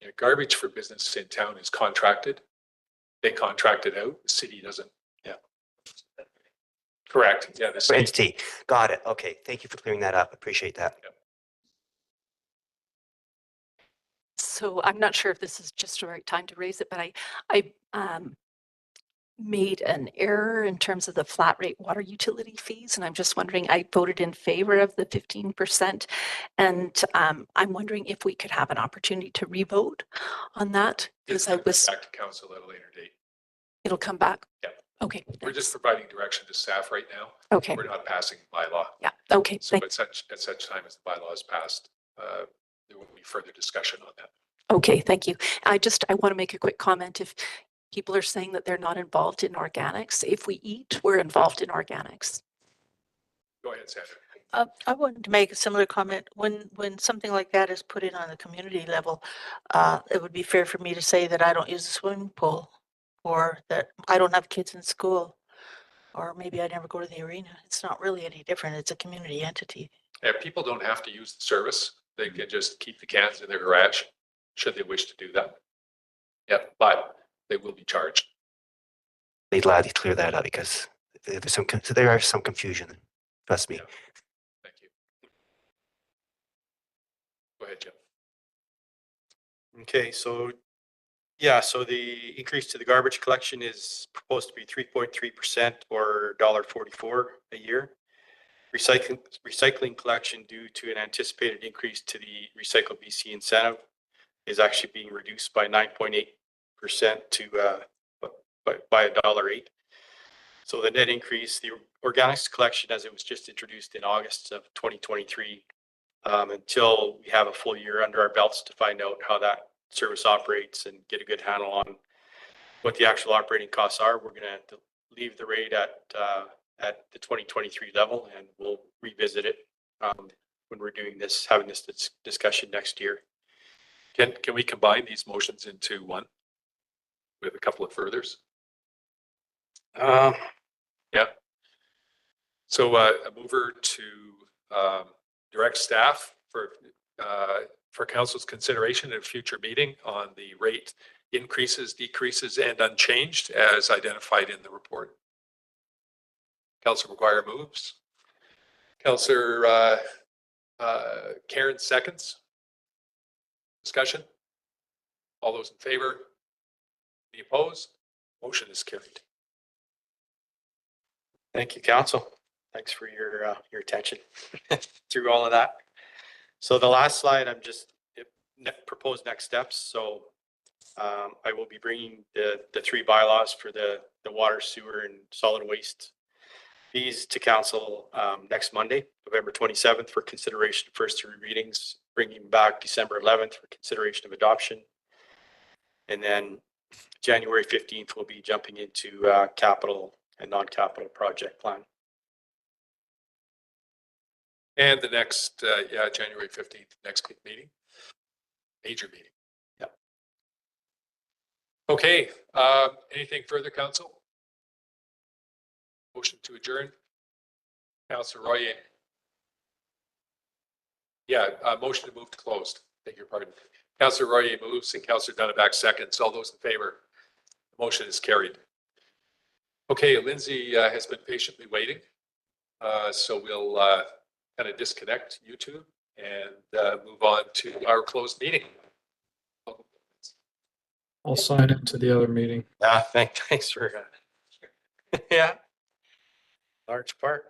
Yeah, garbage for business in town is contracted. They contract it out. The city doesn't. Yeah. Correct. Yeah. The city. Entity. Got it. Okay. Thank you for clearing that up. Appreciate that. So I'm not sure if this is just the right time to raise it, but I made an error in terms of the flat rate water utility fees. And I'm just wondering, I voted in favor of the 15%. And I'm wondering if we could have an opportunity to revote on that, because I was, Back to council at a later date. it'll come back. Yeah. Okay. We're just providing direction to staff right now. Okay. We're not passing bylaw. Yeah. Okay. So at such time as the bylaw is passed, there will be further discussion on that. Okay. Thank you. I want to make a quick comment. If people are saying that they're not involved in organics, if we eat, we're involved in organics. Go ahead, Sandra. I wanted to make a similar comment. When something like that is put in on the community level, it would be fair for me to say that I don't use a swimming pool, or that I don't have kids in school, or maybe I never go to the arena. It's not really any different. It's a community entity. Yeah, people don't have to use the service. They can just keep the cans in their garage, should they wish to do that. Yeah, but they will be charged. Be glad to clear that up because there are some confusion. Trust me. Yeah. Thank you. Go ahead, Jim. Okay, so yeah, so the increase to the garbage collection is proposed to be 3.3% or $1.44 a year. Recycling collection, due to an anticipated increase to the Recycle BC incentive, is actually being reduced by 9.8% to by $1.08. So the net increase, the organics collection, as it was just introduced in August of 2023, until we have a full year under our belts to find out how that service operates and get a good handle on what the actual operating costs are, we're going to leave the rate at the 2023 level, and we'll revisit it when we're doing this, having this discussion next year. Can we combine these motions into one with a couple of furthers? Yeah. So a mover to direct staff for council's consideration at a future meeting on the rate increases, decreases, and unchanged as identified in the report. Councilor McGuire moves. Councilor Karen seconds. Discussion? All those in favor? Any opposed? Motion is carried. Thank you, council. Thanks for your attention through all of that. So the last slide, I'm just proposed next steps. So I will be bringing the three bylaws for the water, sewer and solid waste fees to council next Monday, November 27th for consideration of first three readings, bringing back December 11th for consideration of adoption. And then January 15th, we'll be jumping into capital and non-capital project plan. And the next, January 15th, next meeting, major meeting. Yep. Okay, anything further, council? Motion to adjourn? Councillor Royer. Yeah, motion to move to closed. Beg your pardon. Councillor Royer moves and Councillor Dunneback seconds. All those in favor? The motion is carried. Okay, Lindsay has been patiently waiting. So we'll kind of disconnect YouTube and move on to our closed meeting. I'll sign into the other meeting. Thanks for, yeah. Large part.